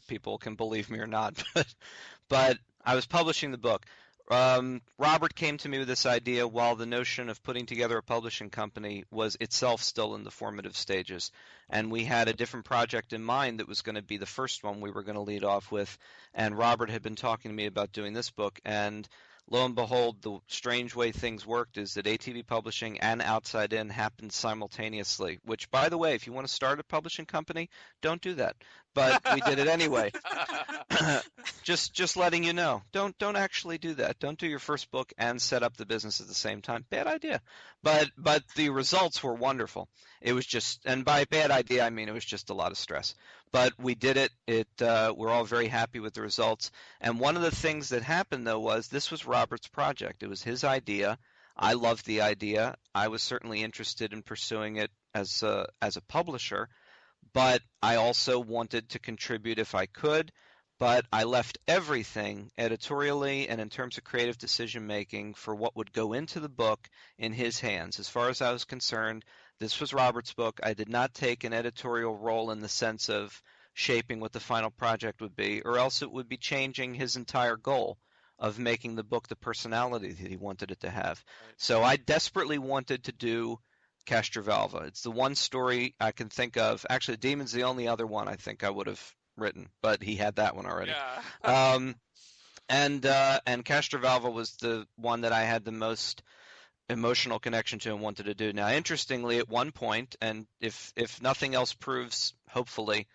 people can believe me or not, but I was publishing the book. Robert came to me with this idea while the notion of putting together a publishing company was itself still in the formative stages. And we had a different project in mind that was going to be the first one we were going to lead off with. And Robert had been talking to me about doing this book. And lo and behold, the strange way things worked is that atb-publishing and Outside In happened simultaneously, which, by the way, if you want to start a publishing company, don't do that. But we did it anyway. Just letting you know. Don't actually do that. Don't do your first book and set up the business at the same time. Bad idea. But the results were wonderful. It was just, and by bad idea I mean it was just a lot of stress. But we did it. We're all very happy with the results. And one of the things that happened though was this was Robert's project. It was his idea. I loved the idea. I was certainly interested in pursuing it as a publisher, but I also wanted to contribute if I could. But I left everything editorially and in terms of creative decision making for what would go into the book in his hands. As far as I was concerned, this was Robert's book. I did not take an editorial role in the sense of shaping what the final project would be, or else it would be changing his entire goal of making the book the personality that he wanted it to have. So I desperately wanted to do Castrovalva. It's the one story I can think of. Actually, Demon's the only other one I think I would have written, but he had that one already. Yeah. And Castrovalva was the one that I had the most emotional connection to and wanted to do. Now, interestingly, at one point, and if nothing else proves, hopefully,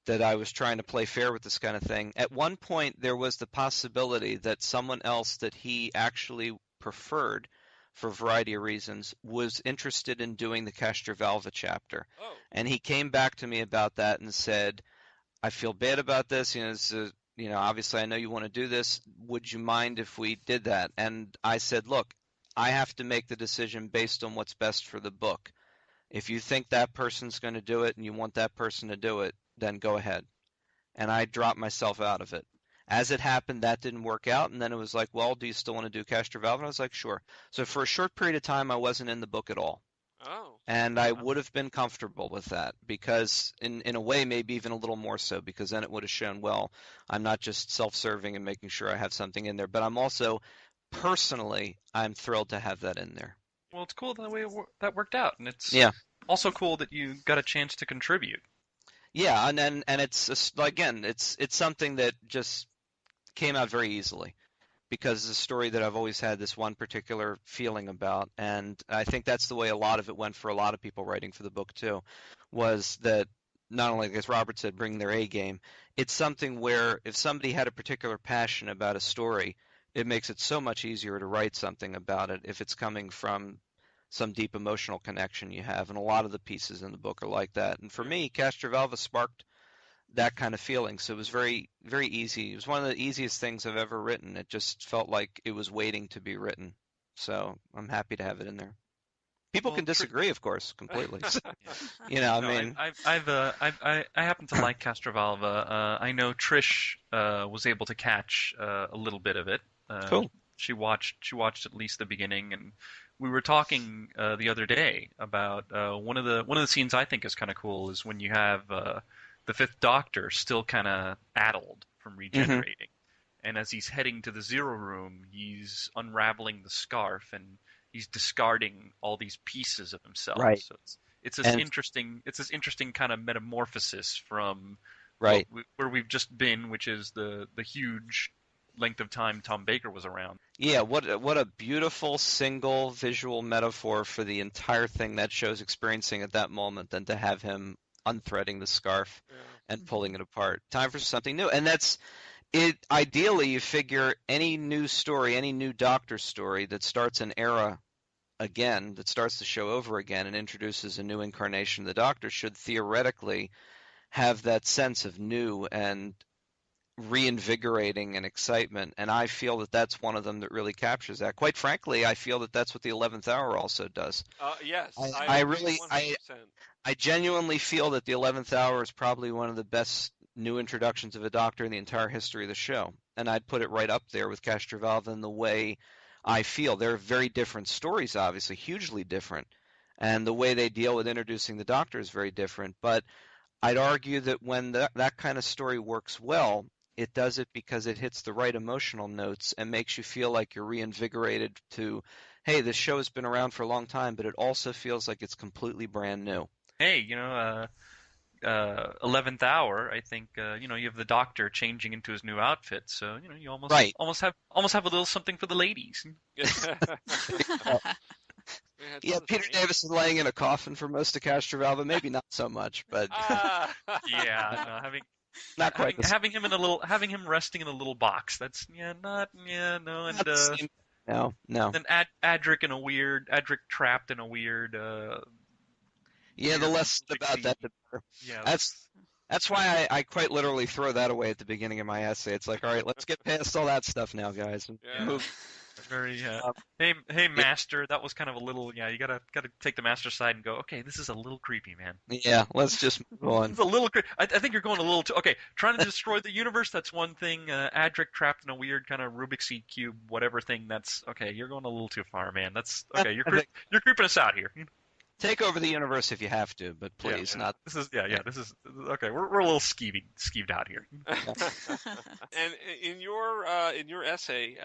that I was trying to play fair with this kind of thing, at one point there was the possibility that someone else that he actually preferred, for a variety of reasons, was interested in doing the Castrovalva chapter. Oh. And he came back to me about that and said, I feel bad about this. Obviously I know you want to do this. Would you mind if we did that? And I said, look, I have to make the decision based on what's best for the book. If you think that person's going to do it and you want that person to do it, then go ahead. And I dropped myself out of it. As it happened, that didn't work out. And then it was like, well, do you still want to do Castrovalva? And I was like, sure. So for a short period of time, I wasn't in the book at all. Oh. And I would have been comfortable with that because in a way, maybe even a little more so, because then it would have shown, well, I'm not just self-serving and making sure I have something in there, but I'm also, personally, I'm thrilled to have that in there. Well, it's cool the way that worked out, and it's also cool that you got a chance to contribute. Yeah, and it's again, it's something that just came out very easily, because it's a story that I've always had this one particular feeling about, and I think that's the way a lot of it went for a lot of people writing for the book too, was that not only, as Robert said, bring their A game, it's something where if somebody had a particular passion about a story, it makes it so much easier to write something about it if it's coming from some deep emotional connection you have, and a lot of the pieces in the book are like that. And for me, Castrovalva sparked that kind of feeling, so it was very, very easy. It was one of the easiest things I've ever written. It just felt like it was waiting to be written, so I'm happy to have it in there. People can disagree, of course, completely. I happen to like Castrovalva. I know Trish was able to catch a little bit of it. Cool. She watched at least the beginning, and we were talking the other day about one of the scenes I think is kind of cool is when you have the Fifth Doctor still kind of addled from regenerating, and as he's heading to the Zero Room, he's unraveling the scarf and he's discarding all these pieces of himself. Right. So it's this interesting kind of metamorphosis from right where we've just been, which is the huge length of time Tom Baker was around. Yeah, what a beautiful single visual metaphor for the entire thing that show's experiencing at that moment than to have him unthreading the scarf and pulling it apart. Time for something new. And that's it. Ideally, you figure any new story, any new Doctor story that starts an era again, that starts the show over again and introduces a new incarnation of the Doctor should theoretically have that sense of new and reinvigorating and excitement, and I feel that that's one of them that really captures that. Quite frankly, I feel that that's what the 11th Hour also does. Yes, I genuinely feel that the 11th Hour is probably one of the best new introductions of a Doctor in the entire history of the show, and I'd put it right up there with Castrovalva in the way I feel. They're very different stories, obviously, hugely different, and the way they deal with introducing the Doctor is very different, but I'd argue that when that kind of story works well, it does it because it hits the right emotional notes and makes you feel like you're reinvigorated to, hey, this show has been around for a long time, but it also feels like it's completely brand new. Hey, 11th Hour, I think, you have the Doctor changing into his new outfit, so, you almost have a little something for the ladies. Yeah, Peter Davison laying in a coffin for most of Castrovalva, maybe not so much, but having him resting in a little box. That's no. Then Adric trapped in a weird. The less about that, the better. Yeah, that's why I quite literally throw that away at the beginning of my essay. It's like, all right, let's get past all that stuff now, guys. Very. Hey, Master. That was kind of a little. Yeah, you gotta take the Master side and go. Okay, this is a little creepy, man. Yeah, let's just move on. It's a little. I think you're going a little too. Okay, trying to destroy the universe. That's one thing. Adric trapped in a weird kind of Rubik's cube, whatever thing. That's okay. You're going a little too far, man. That's okay. You're creeping us out here. Take over the universe if you have to, but please not. This is okay. We're a little skeeved out here. And in your essay,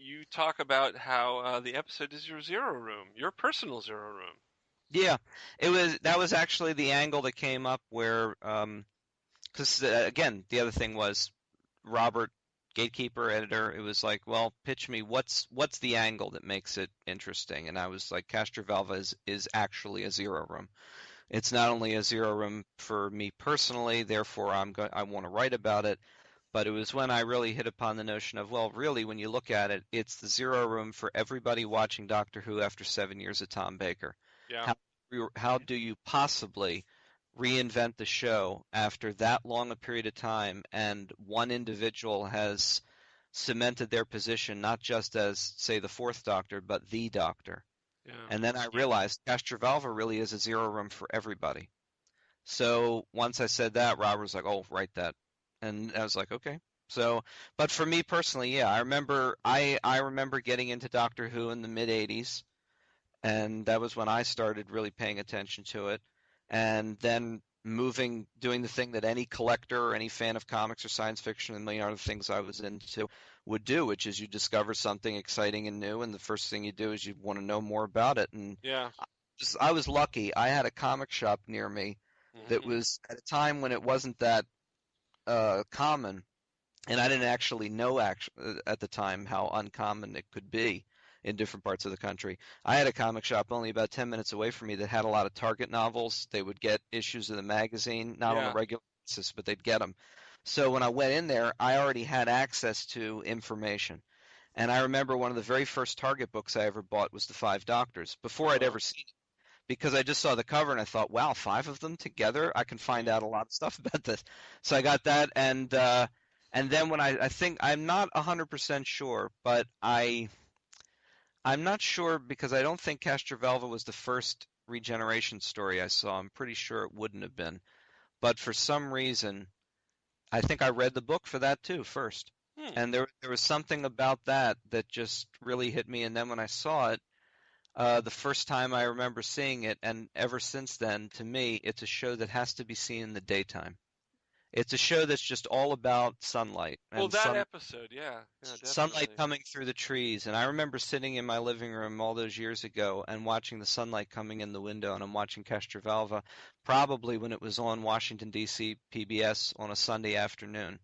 you talk about how the episode is your zero room, your personal zero room. Yeah, that was actually the angle that came up where, because again, the other thing was Robert, gatekeeper, editor. It was like, well, pitch me what's the angle that makes it interesting, and I was like, Castrovalva is actually a zero room. It's not only a zero room for me personally, therefore I want to write about it. But it was when I really hit upon the notion of, well, really, when you look at it, it's the zero room for everybody watching Doctor Who after 7 years of Tom Baker. Yeah. How do you possibly reinvent the show after that long a period of time, and one individual has cemented their position not just as, say, the fourth Doctor, but the Doctor? Yeah. And then I realized Castrovalva really is a zero room for everybody. So once I said that, Robert was like, oh, write that. And I was like, okay. So, but for me personally, yeah, I remember getting into Doctor Who in the mid-'80s, and that was when I started really paying attention to it. And then doing the thing that any collector or any fan of comics or science fiction and a million other things I was into would do, which is you discover something exciting and new, and the first thing you do is you want to know more about it. And yeah, I was lucky. I had a comic shop near me that was at a time when it wasn't that common, and I didn't actually know at the time how uncommon it could be in different parts of the country. I had a comic shop only about 10 minutes away from me that had a lot of Target novels. They would get issues of the magazine, not on a regular basis, but they'd get them. So when I went in there, I already had access to information. And I remember one of the very first Target books I ever bought was The Five Doctors, before I'd ever seen it. Because I just saw the cover and I thought, wow, 5 of them together? I can find out a lot of stuff about this. So I got that, and then when I think, I'm not 100% sure, but I'm not sure because I don't think Castrovalva was the first regeneration story I saw. I'm pretty sure it wouldn't have been. But for some reason, I think I read the book for that too first. And there was something about that just really hit me. And then when I saw it, the first time I remember seeing it, and ever since then, to me, it's a show that has to be seen in the daytime. It's a show that's just all about sunlight. Well, And that episode, yeah, sunlight definitely. coming through the trees. And I remember sitting in my living room all those years ago and watching the sunlight coming in the window, and I'm watching Castrovalva probably when it was on Washington, D.C. PBS on a Sunday afternoon.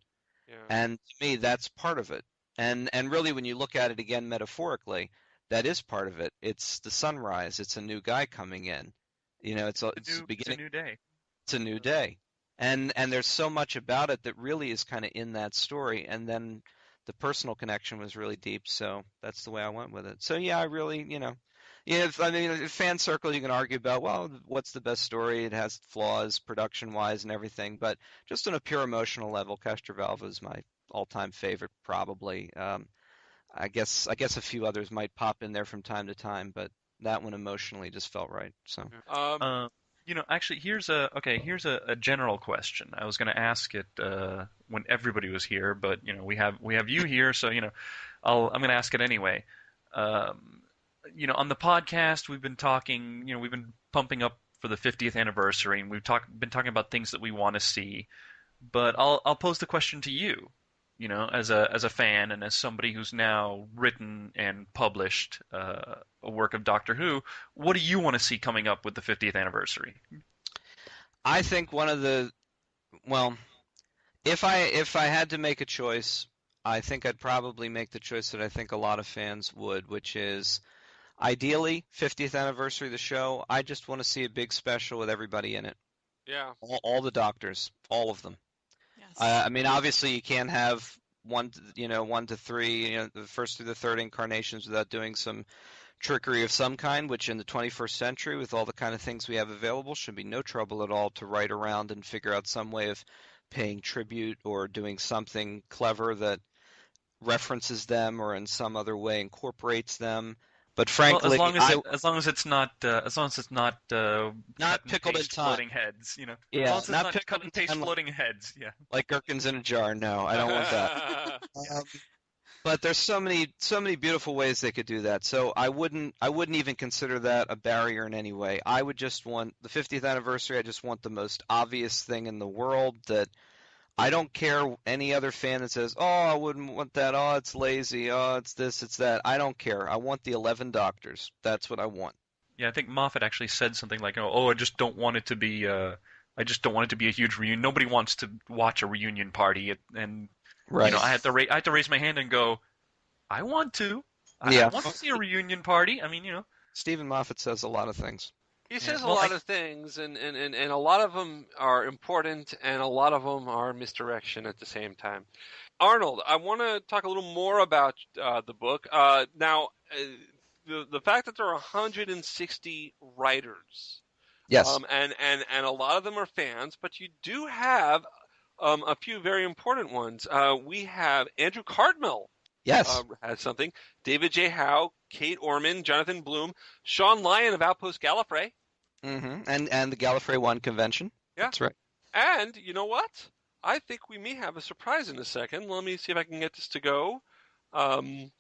Yeah. And to me, that's part of it. And really, when you look at it again metaphorically, that is part of it. It's the sunrise. It's a new guy coming in. It's beginning. It's a new day. It's a new day. And there's so much about it that really is kind of in that story. And then the personal connection was really deep, so that's the way I went with it. So yeah, I really, in fan circles you can argue about, well, what's the best story? It has flaws production-wise and everything, but just on a pure emotional level, Castrovalva is my all-time favorite, probably. I guess a few others might pop in there from time to time, but that one emotionally just felt right. So. Actually, here's a general question. I was going to ask it when everybody was here, but we have you here, so I'm going to ask it anyway. On the podcast, we've been talking. We've been pumping up for the 50th anniversary, and we've been talking about things that we want to see. But I'll pose the question to you. As a fan and as somebody who's now written and published a work of Doctor Who, what do you want to see coming up with the 50th anniversary? I think if I had to make a choice, I think I'd probably make the choice that I think a lot of fans would, which is ideally 50th anniversary of the show. I just want to see a big special with everybody in it. Yeah. All the Doctors, all of them. Yes. Obviously you can't have 1 to 3, the first through the third incarnations without doing some trickery of some kind, which in the 21st century, with all the kind of things we have available, should be no trouble at all to write around and figure out some way of paying tribute or doing something clever that references them or in some other way incorporates them. But frankly, as long as it's not not pickled in time, floating heads, Yeah, as long as it's not cut and paste floating heads, yeah. Like gherkins in a jar. No, I don't want that. But there's so many beautiful ways they could do that. So I wouldn't even consider that a barrier in any way. I would just want the 50th anniversary. I just want the most obvious thing in the world that. I don't care any other fan that says, oh, I wouldn't want that, oh, it's lazy, oh, it's this, it's that. I don't care. I want the 11 Doctors. That's what I want. Yeah, I think Moffat actually said something like, I just don't want it to be a huge reunion. Nobody wants to watch a reunion party. And, right. I had to raise my hand and go, I want to. I want to see a reunion party. Stephen Moffat says a lot of things. He says a lot of things, and a lot of them are important, and a lot of them are misdirection at the same time. Arnold, I want to talk a little more about the book. Now, the fact that there are 160 writers, yes, and a lot of them are fans, but you do have a few very important ones. We have Andrew-Cartmel. Yes. Has something. David-J-Howe, Kate-Orman, Jonathan-Blum, Shaun-Lyon of Outpost Gallifrey. Mm-hmm. And the Gallifrey 1 convention. Yeah. That's right. And you know what? I think we may have a surprise in a second. Let me see if I can get this to go. I've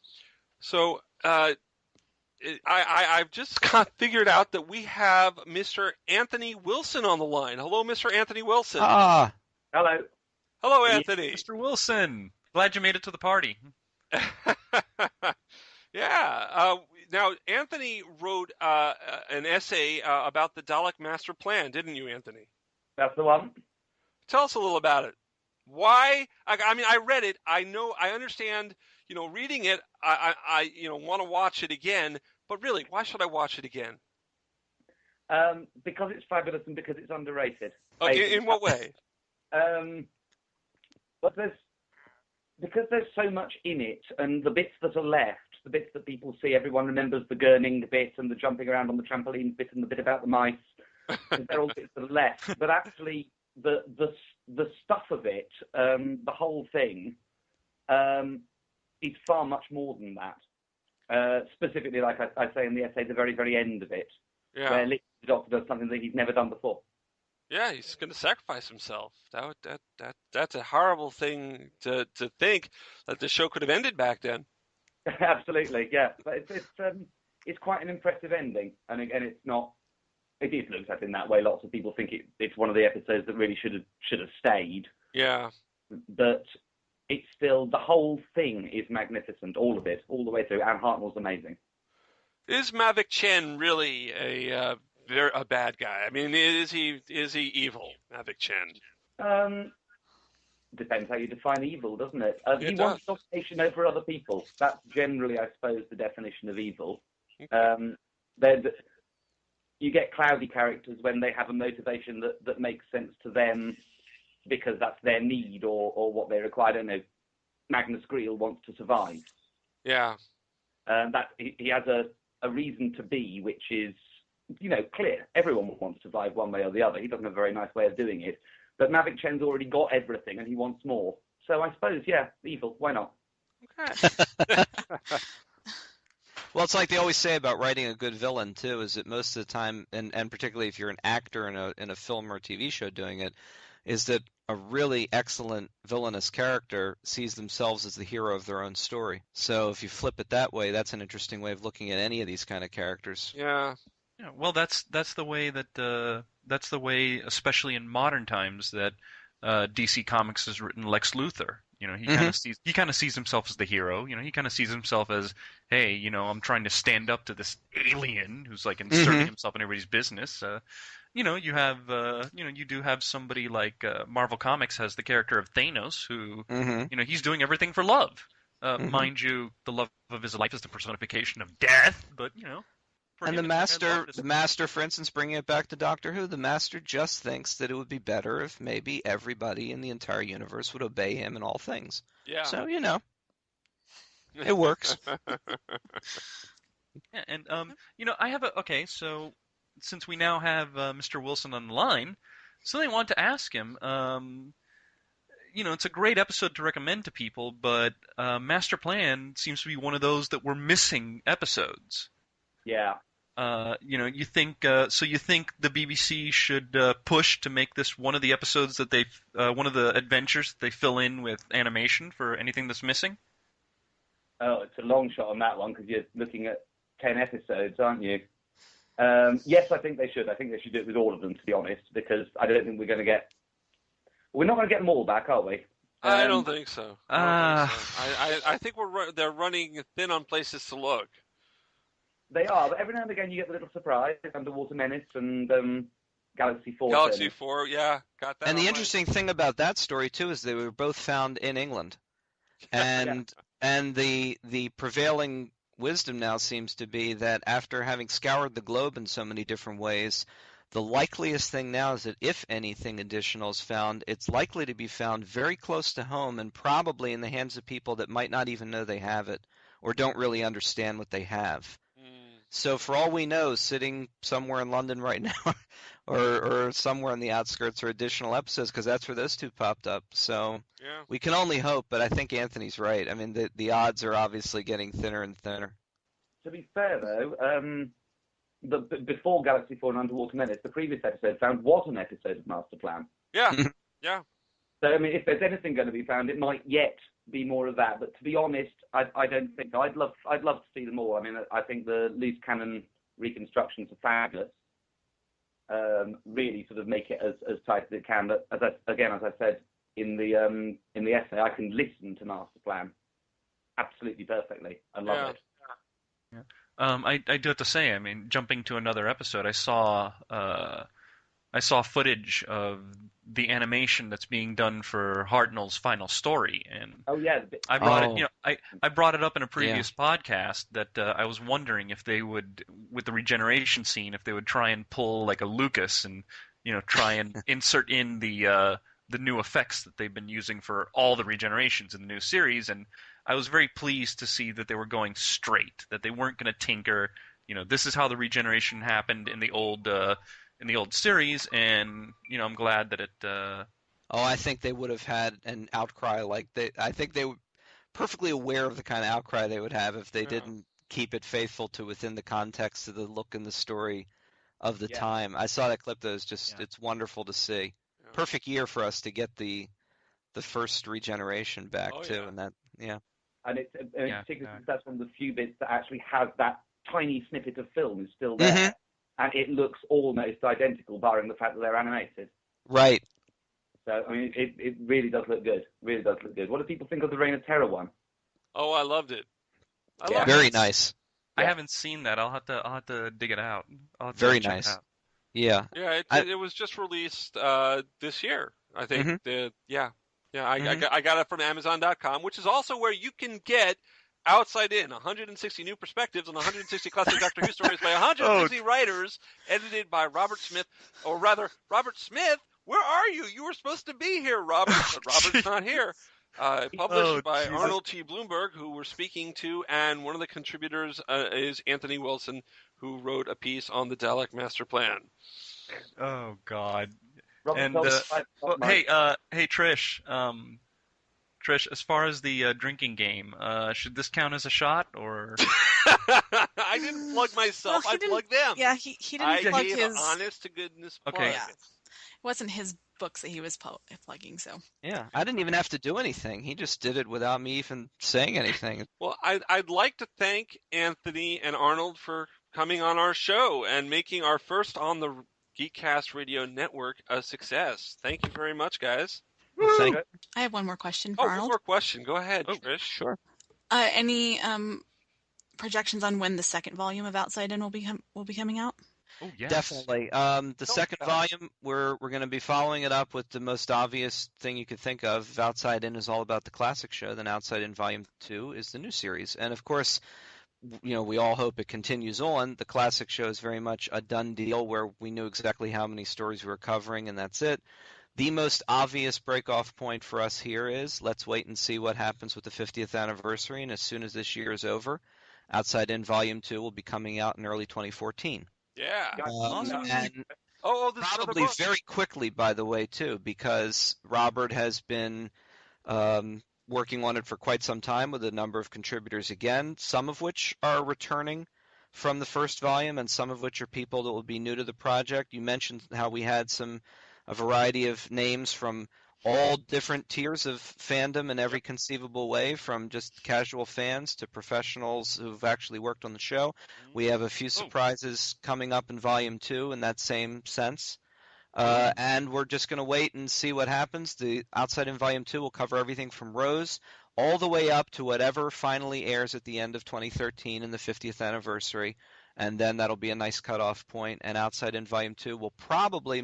just figured out that we have Mr. Anthony Wilson on the line. Hello, Mr. Anthony Wilson. Ah. Hello. Hello, Anthony. Mr. Wilson. Glad you made it to the party. Yeah. Now, Anthony wrote an essay about the Dalek Master Plan, didn't you, Anthony? That's the one. Tell us a little about it. Why? I read it. I understand. Reading it, I want to watch it again. But really, why should I watch it again? Because it's fabulous and because it's underrated. Okay, in what way? Because there's so much in it, and the bits that are left, the bits that people see, everyone remembers the gurning bit and the jumping around on the trampoline bit and the bit about the mice. They're all bits that are left. But actually, the stuff of it, the whole thing, is far much more than that. Specifically, like I say in the essay, the very, very end of it, where literally the Doctor does something that he's never done before. Yeah, he's going to sacrifice himself. That's a horrible thing to think that the show could have ended back then. Absolutely, yeah. But it's quite an impressive ending, and again, it's not. It is looked at in that way. Lots of people think it's one of the episodes that really should have stayed. Yeah. But it's still, the whole thing is magnificent, all of it, all the way through, and Hartnell's amazing. Is Mavic Chen really a bad guy? I mean, is he evil, Mavic Chen? Depends how you define evil, doesn't it? It He does. wants domination over other people. That's generally, I suppose, the definition of evil. You get cloudy characters when they have a motivation that makes sense to them because that's their need or what they require. I don't know. Magnus Greel wants to survive. Yeah. That he has a reason to be, which is, clear. Everyone wants to survive one way or the other. He doesn't have a very nice way of doing it. But Mavic Chen's already got everything and he wants more. So I suppose, yeah, evil. Why not? Okay. Well, it's like they always say about writing a good villain too, is that most of the time, and particularly if you're an actor in a film or TV show doing it, is that a really excellent villainous character sees themselves as the hero of their own story. So if you flip it that way, that's an interesting way of looking at any of these kind of characters. Yeah. Yeah, well, that's the way especially in modern times, that DC Comics has written Lex Luthor. He kind of sees himself as the hero. He kind of sees himself as, hey, I'm trying to stand up to this alien who's like inserting himself in everybody's business. You do have somebody like Marvel Comics has the character of Thanos, who he's doing everything for love. Mind you, the love of his life is the personification of death, but And the Master, for instance, bringing it back to Doctor Who, the Master just thinks that it would be better if maybe everybody in the entire universe would obey him in all things. Yeah. So, it works. Yeah, and I have so since we now have Mr. Wilson on the line, something I want to ask him. It's a great episode to recommend to people, but Master Plan seems to be one of those that we're missing episodes. Yeah. You think the BBC should push to make this one of the episodes that one of the adventures that they fill in with animation for anything that's missing? Oh, it's a long shot on that one because you're looking at 10 episodes, aren't you? Yes, I think they should. I think they should do it with all of them, to be honest, because I don't think we're not going to get them all back, are we? I don't think so. I think they're running thin on places to look. They are, but every now and again you get the little surprise, Underwater Menace and Galaxy 4. Galaxy 4, yeah, got that. And the interesting thing about that story too is they were both found in England, and the prevailing wisdom now seems to be that after having scoured the globe in so many different ways, the likeliest thing now is that if anything additional is found, it's likely to be found very close to home and probably in the hands of people that might not even know they have it or don't really understand what they have. So for all we know, sitting somewhere in London right now or somewhere in the outskirts are additional episodes because that's where those two popped up. So we can only hope, but I think Anthony's right. I mean, the odds are obviously getting thinner and thinner. To be fair, though, before Galaxy 4 and Underwater Menace, the previous episode found was an episode of Master Plan. Yeah, yeah. So, I mean, if there's anything going to be found, it might yet be more of that. But to be honest, I don't think so. I'd love to see them all. I mean, I think the loose cannon reconstructions are fabulous. Really sort of make it as tight as it can. But as I said in the essay, I can listen to Master Plan absolutely perfectly and love it. Yeah. I do have to say, I mean, jumping to another episode, I saw footage of the animation that's being done for Hartnell's final story, and I brought it up in a previous podcast that I was wondering if they would, with the regeneration scene, if they would try and pull like a Lucas and try and insert in the new effects that they've been using for all the regenerations in the new series, and I was very pleased to see that they were going straight, that they weren't going to tinker. This is how the regeneration happened in the old series, and I'm glad that it. I think they would have had an outcry I think they were perfectly aware of the kind of outcry they would have if they didn't keep it faithful to within the context of the look and the story of the time. I saw that clip. That was just it's wonderful to see. Yeah. Perfect year for us to get the first regeneration back too, and that And it's particularly that's one of the few bits that actually has that tiny snippet of film is still there. Mm-hmm. And it looks almost identical, barring the fact that they're animated. Right. So, I mean, it really does look good. Really does look good. What do people think of the Reign of Terror one? Oh, I loved it. Very nice. I haven't seen that. I'll have to dig it out. Very nice. Yeah. Yeah, it was just released this year, I think. Mm-hmm. I got it from Amazon.com, which is also where you can get Outside In, 160 new perspectives on 160 classic Doctor Who stories by 160 writers, edited by Robert Smith. Or rather, Robert Smith, where are you? You were supposed to be here, Robert, but Robert's not here. Published by Arnold T Blumberg, who we're speaking to, and one of the contributors is Anthony Wilson, who wrote a piece on the Dalek Master Plan. Oh God! Robert And hey, Trish. Trish, as far as the drinking game, should this count as a shot or? I didn't plug myself. Well, I plugged them. Yeah, he didn't plug gave his. honest to goodness plug. Okay. Yeah. It wasn't his books that he was plugging, so. Yeah, I didn't even have to do anything. He just did it without me even saying anything. Well, I'd like to thank Anthony and Arnold for coming on our show and making our first on the Geekcast Radio Network a success. Thank you very much, guys. Thank I have one more question for One Arnold. more question. Go ahead, Trish. Sure. Any projections on when the second volume of Outside In will be coming out? Oh yes. Definitely. The second volume, we're going to be following it up with the most obvious thing you could think of. If Outside In is all about the classic show, then Outside In Volume 2 is the new series. And of course, we all hope it continues on. The classic show is very much a done deal where we knew exactly how many stories we were covering, and that's it. The most obvious break-off point for us here is let's wait and see what happens with the 50th anniversary, and as soon as this year is over, Outside In Volume 2 will be coming out in early 2014. Yeah. And this probably is very quickly, by the way, too, because Robert has been working on it for quite some time with a number of contributors again, some of which are returning from the first volume and some of which are people that will be new to the project. You mentioned how we had a variety of names from all different tiers of fandom in every conceivable way, from just casual fans to professionals who've actually worked on the show. We have a few surprises coming up in Volume 2 in that same sense. And we're just going to wait and see what happens. The Outside In Volume 2 will cover everything from Rose all the way up to whatever finally airs at the end of 2013 in the 50th anniversary. And then that'll be a nice cutoff point. And Outside In Volume 2 will probably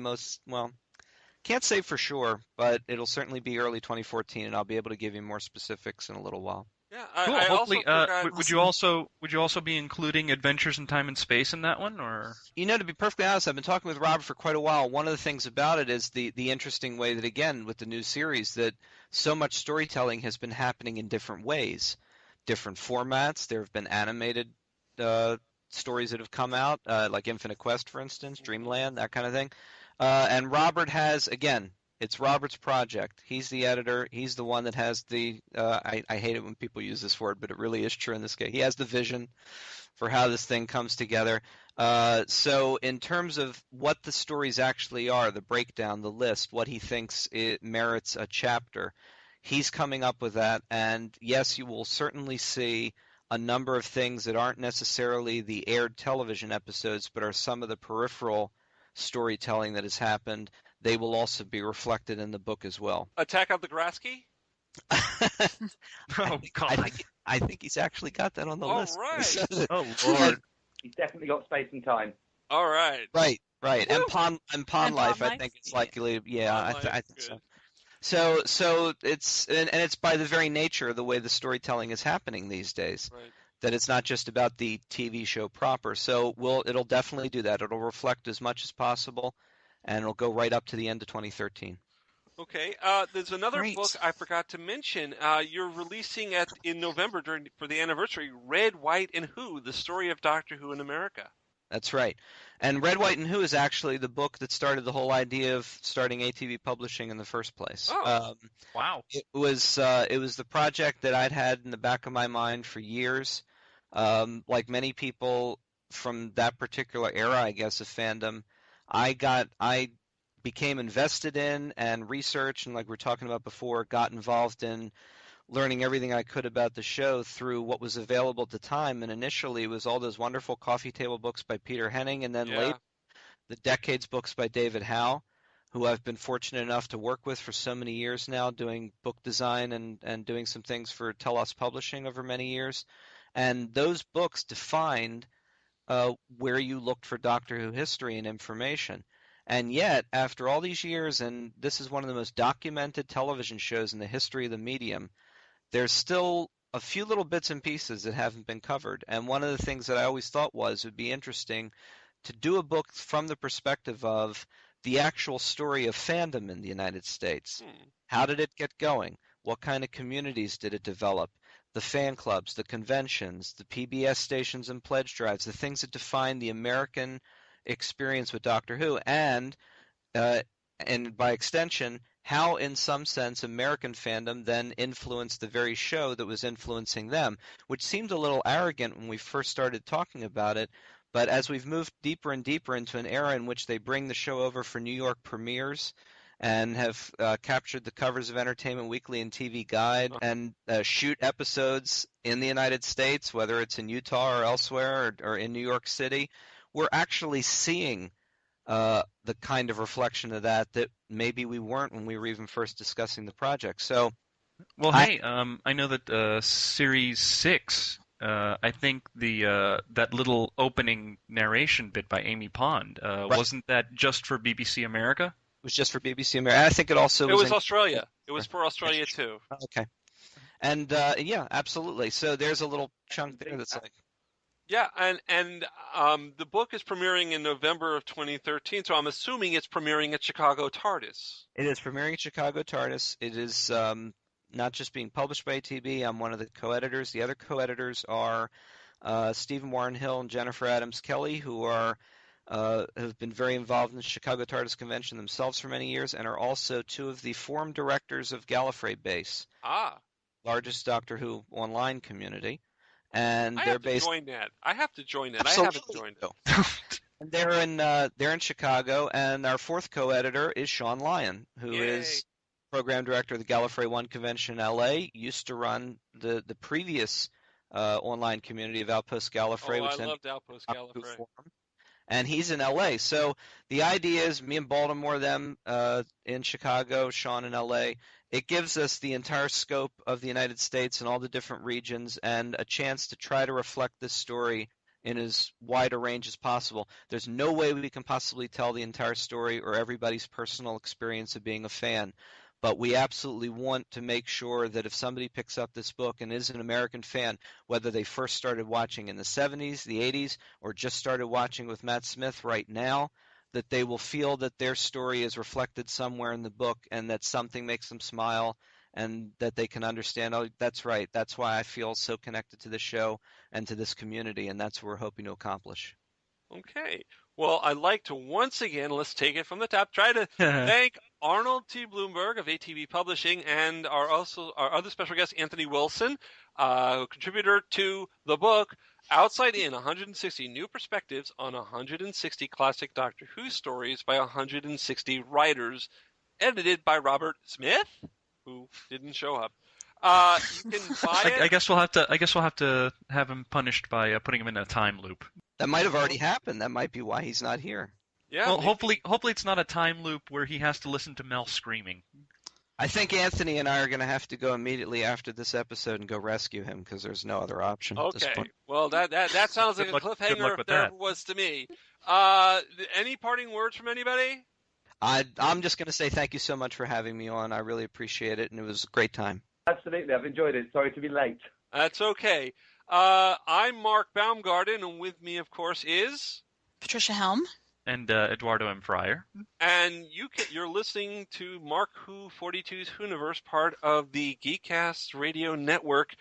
can't say for sure, but it'll certainly be early 2014, and I'll be able to give you more specifics in a little while. Yeah, Cool. I Hopefully, also would you also be including Adventures in Time and Space in that one, or? To be perfectly honest, I've been talking with Robert for quite a while. One of the things about it is the interesting way that, again, with the new series, that so much storytelling has been happening in different ways, different formats. There have been animated stories that have come out, like Infinite Quest, for instance, Dreamland, that kind of thing. And Robert has, again, it's Robert's project. He's the editor. He's the one that has the I hate it when people use this word, but it really is true in this case. He has the vision for how this thing comes together. So in terms of what the stories actually are, the breakdown, the list, what he thinks it merits a chapter, he's coming up with that. And yes, you will certainly see a number of things that aren't necessarily the aired television episodes, but are some of the peripheral storytelling that has happened. They will also be reflected in the book as well. Attack of the Grasky? Oh God! I think he's actually got that on the list. Right. Oh Lord! He's definitely got space and time. All right. Right. And Pond Life, I Life? think it's likely. Yeah, I Life, think good. so. So it's and it's by the very nature of the way the storytelling is happening these days. Right. That it's not just about the TV show proper. So it'll definitely do that. It'll reflect as much as possible, and it'll go right up to the end of 2013. Okay. There's another Great. book I forgot to mention. You're releasing in November for the anniversary, Red, White, and Who: The Story of Doctor Who in America. That's right. And Red, White, and Who is actually the book that started the whole idea of starting atb-publishing in the first place. Oh. Wow! It was the project that I'd had in the back of my mind for years. Like many people from that particular era, I guess, of fandom, I became invested in and researched, and like we were talking about before, got involved in learning everything I could about the show through what was available at the time. And initially, it was all those wonderful coffee table books by Peter Henning, and then later the Decades books by David-J-Howe. who I've been fortunate enough to work with for so many years now, doing book design and doing some things for Telos Publishing over many years. And those books defined where you looked for Doctor Who history and information. And yet, after all these years, and this is one of the most documented television shows in the history of the medium, there's still a few little bits and pieces that haven't been covered. And one of the things that I always thought would be interesting to do a book from the perspective of the actual story of fandom in the United States. How did it get going? What kind of communities did it develop? The fan clubs, the conventions, the PBS stations and pledge drives, the things that define the American experience with Doctor Who, and by extension, how in some sense American fandom then influenced the very show that was influencing them, which seemed a little arrogant when we first started talking about it. But as we've moved deeper and deeper into an era in which they bring the show over for New York premieres and have captured the covers of Entertainment Weekly and TV Guide and shoot episodes in the United States, whether it's in Utah or elsewhere or in New York City, we're actually seeing the kind of reflection of that maybe we weren't when we were even first discussing the project. So, well, I know that Series 6, I think that little opening narration bit by Amy Pond, wasn't that just for BBC America? It was just for BBC America. I think it also was in Australia. It was for Australia too. Okay. And yeah, absolutely. So there's a little chunk there that's like. Yeah, and the book is premiering in November of 2013, so I'm assuming it's premiering at Chicago TARDIS. It is premiering at Chicago TARDIS. It is not just being published by ATB. I'm one of the co-editors. The other co-editors are Stephen Warren Hill and Jennifer Adams Kelly, who have been very involved in the Chicago TARDIS convention themselves for many years, and are also two of the forum directors of Gallifrey Base, largest Doctor Who online community. And I they're have to based. join that. I have to join that. Absolutely. I haven't joined it. And they're in Chicago, and our fourth co-editor is Shaun-Lyon, who is program director of the Gallifrey One convention in LA. Used to run the previous online community of Outpost Gallifrey, which I loved Outpost Gallifrey. And he's in LA. So the idea is me and Baltimore, them in Chicago, Shaun in LA. It gives us the entire scope of the United States and all the different regions, and a chance to try to reflect this story in as wide a range as possible. There's no way we can possibly tell the entire story or everybody's personal experience of being a fan, but we absolutely want to make sure that if somebody picks up this book and is an American fan, whether they first started watching in the 70s, the 80s, or just started watching with Matt Smith right now, that they will feel that their story is reflected somewhere in the book and that something makes them smile, and that they can understand, oh, that's right, that's why I feel so connected to this show and to this community, and that's what we're hoping to accomplish. Okay. Well, I'd like to once again, let's take it from the top, try to thank Arnold T Blumberg of ATB-publishing and our other special guest, Anthony Wilson, contributor to the book Outside In, 160 New Perspectives on 160 Classic Doctor Who Stories by 160 Writers, edited by Robert Smith, who didn't show up. You can buy it. I guess we'll have to have him punished by putting him in a time loop. That might have already happened. That might be why he's not here. Yeah. Well, hopefully it's not a time loop where he has to listen to Mel screaming. I think Anthony and I are going to have to go immediately after this episode and go rescue him because there's no other option at this Okay. point. Well, that sounds like a cliffhanger if there was to me. Any parting words from anybody? I'm just going to say thank you so much for having me on. I really appreciate it, and it was a great time. Absolutely. I've enjoyed it. Sorry to be late. That's okay. I'm Mark Baumgarten, and with me, of course, is Patricia-Helm. And Eduardo-m-Freyre. And you're listening to Mark Who 42's Whoniverse, part of the Geekcast Radio Network.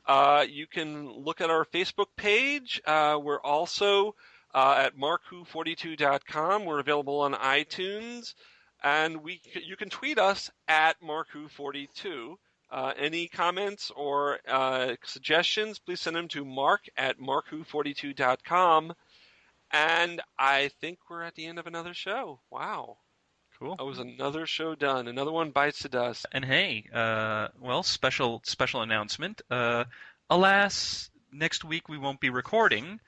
You can look at our Facebook page. We're also at markwho42.com. We're available on iTunes. And you can tweet us at markwho42. Any comments or suggestions, please send them to mark@markwho42.com. And I think we're at the end of another show. Wow. Cool. That was another show done. Another one bites the dust. And hey, special announcement. Alas, next week we won't be recording,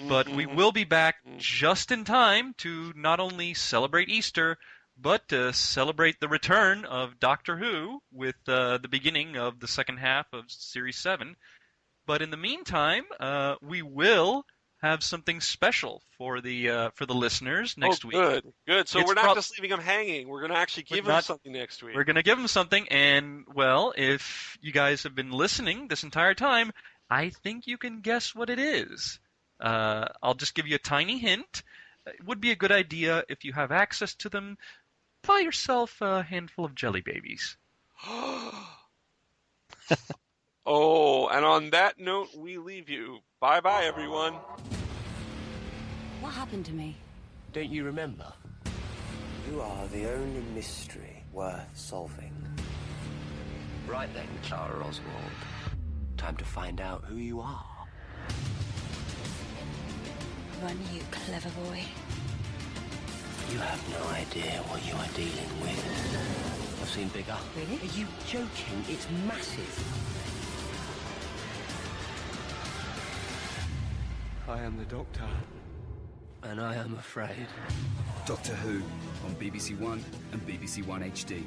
but we will be back just in time to not only celebrate Easter, but to celebrate the return of Doctor Who with the beginning of the second half of Series 7. But in the meantime, we will have something special for the listeners next week. Good. So we're not just leaving them hanging. We're going to actually give them something next week. We're going to give them something, and, well, if you guys have been listening this entire time, I think you can guess what it is. I'll just give you a tiny hint. It would be a good idea, if you have access to them, buy yourself a handful of jelly babies. Oh, and on that note, we leave you. Bye-bye, everyone. What happened to me? Don't you remember? You are the only mystery worth solving. Right then, Clara Oswald. Time to find out who you are. Run, you clever boy. You have no idea what you are dealing with. I've seen bigger. Really? Are you joking? It's massive. I am the Doctor. And I am afraid. Doctor Who on BBC One and BBC One HD.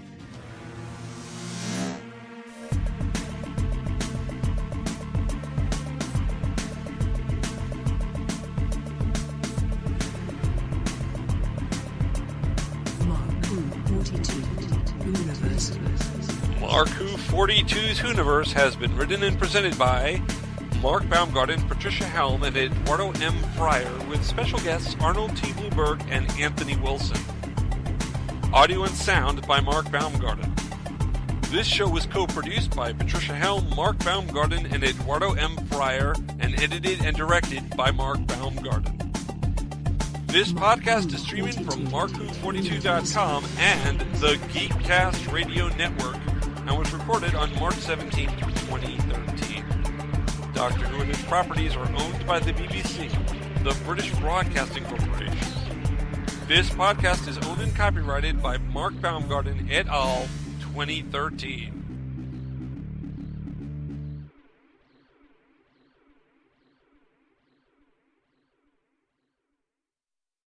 Mark Who 42's Whoniverse has been written and presented by Mark Baumgarten, Patricia-Helm, and Eduardo-m-Freyre, with special guests Arnold T Blumberg and Anthony Wilson. Audio and sound by Mark Baumgarten. This show was co-produced by Patricia-Helm, Mark Baumgarten, and Eduardo-m-Freyre, and edited and directed by Mark Baumgarten. This podcast is streaming from mark-who42.com and the Geekcast Radio Network, and was recorded on March 17, 2013. Doctor Who and its properties are owned by the BBC, the British Broadcasting Corporation. This podcast is owned and copyrighted by Mark Baumgarten et al. 2013.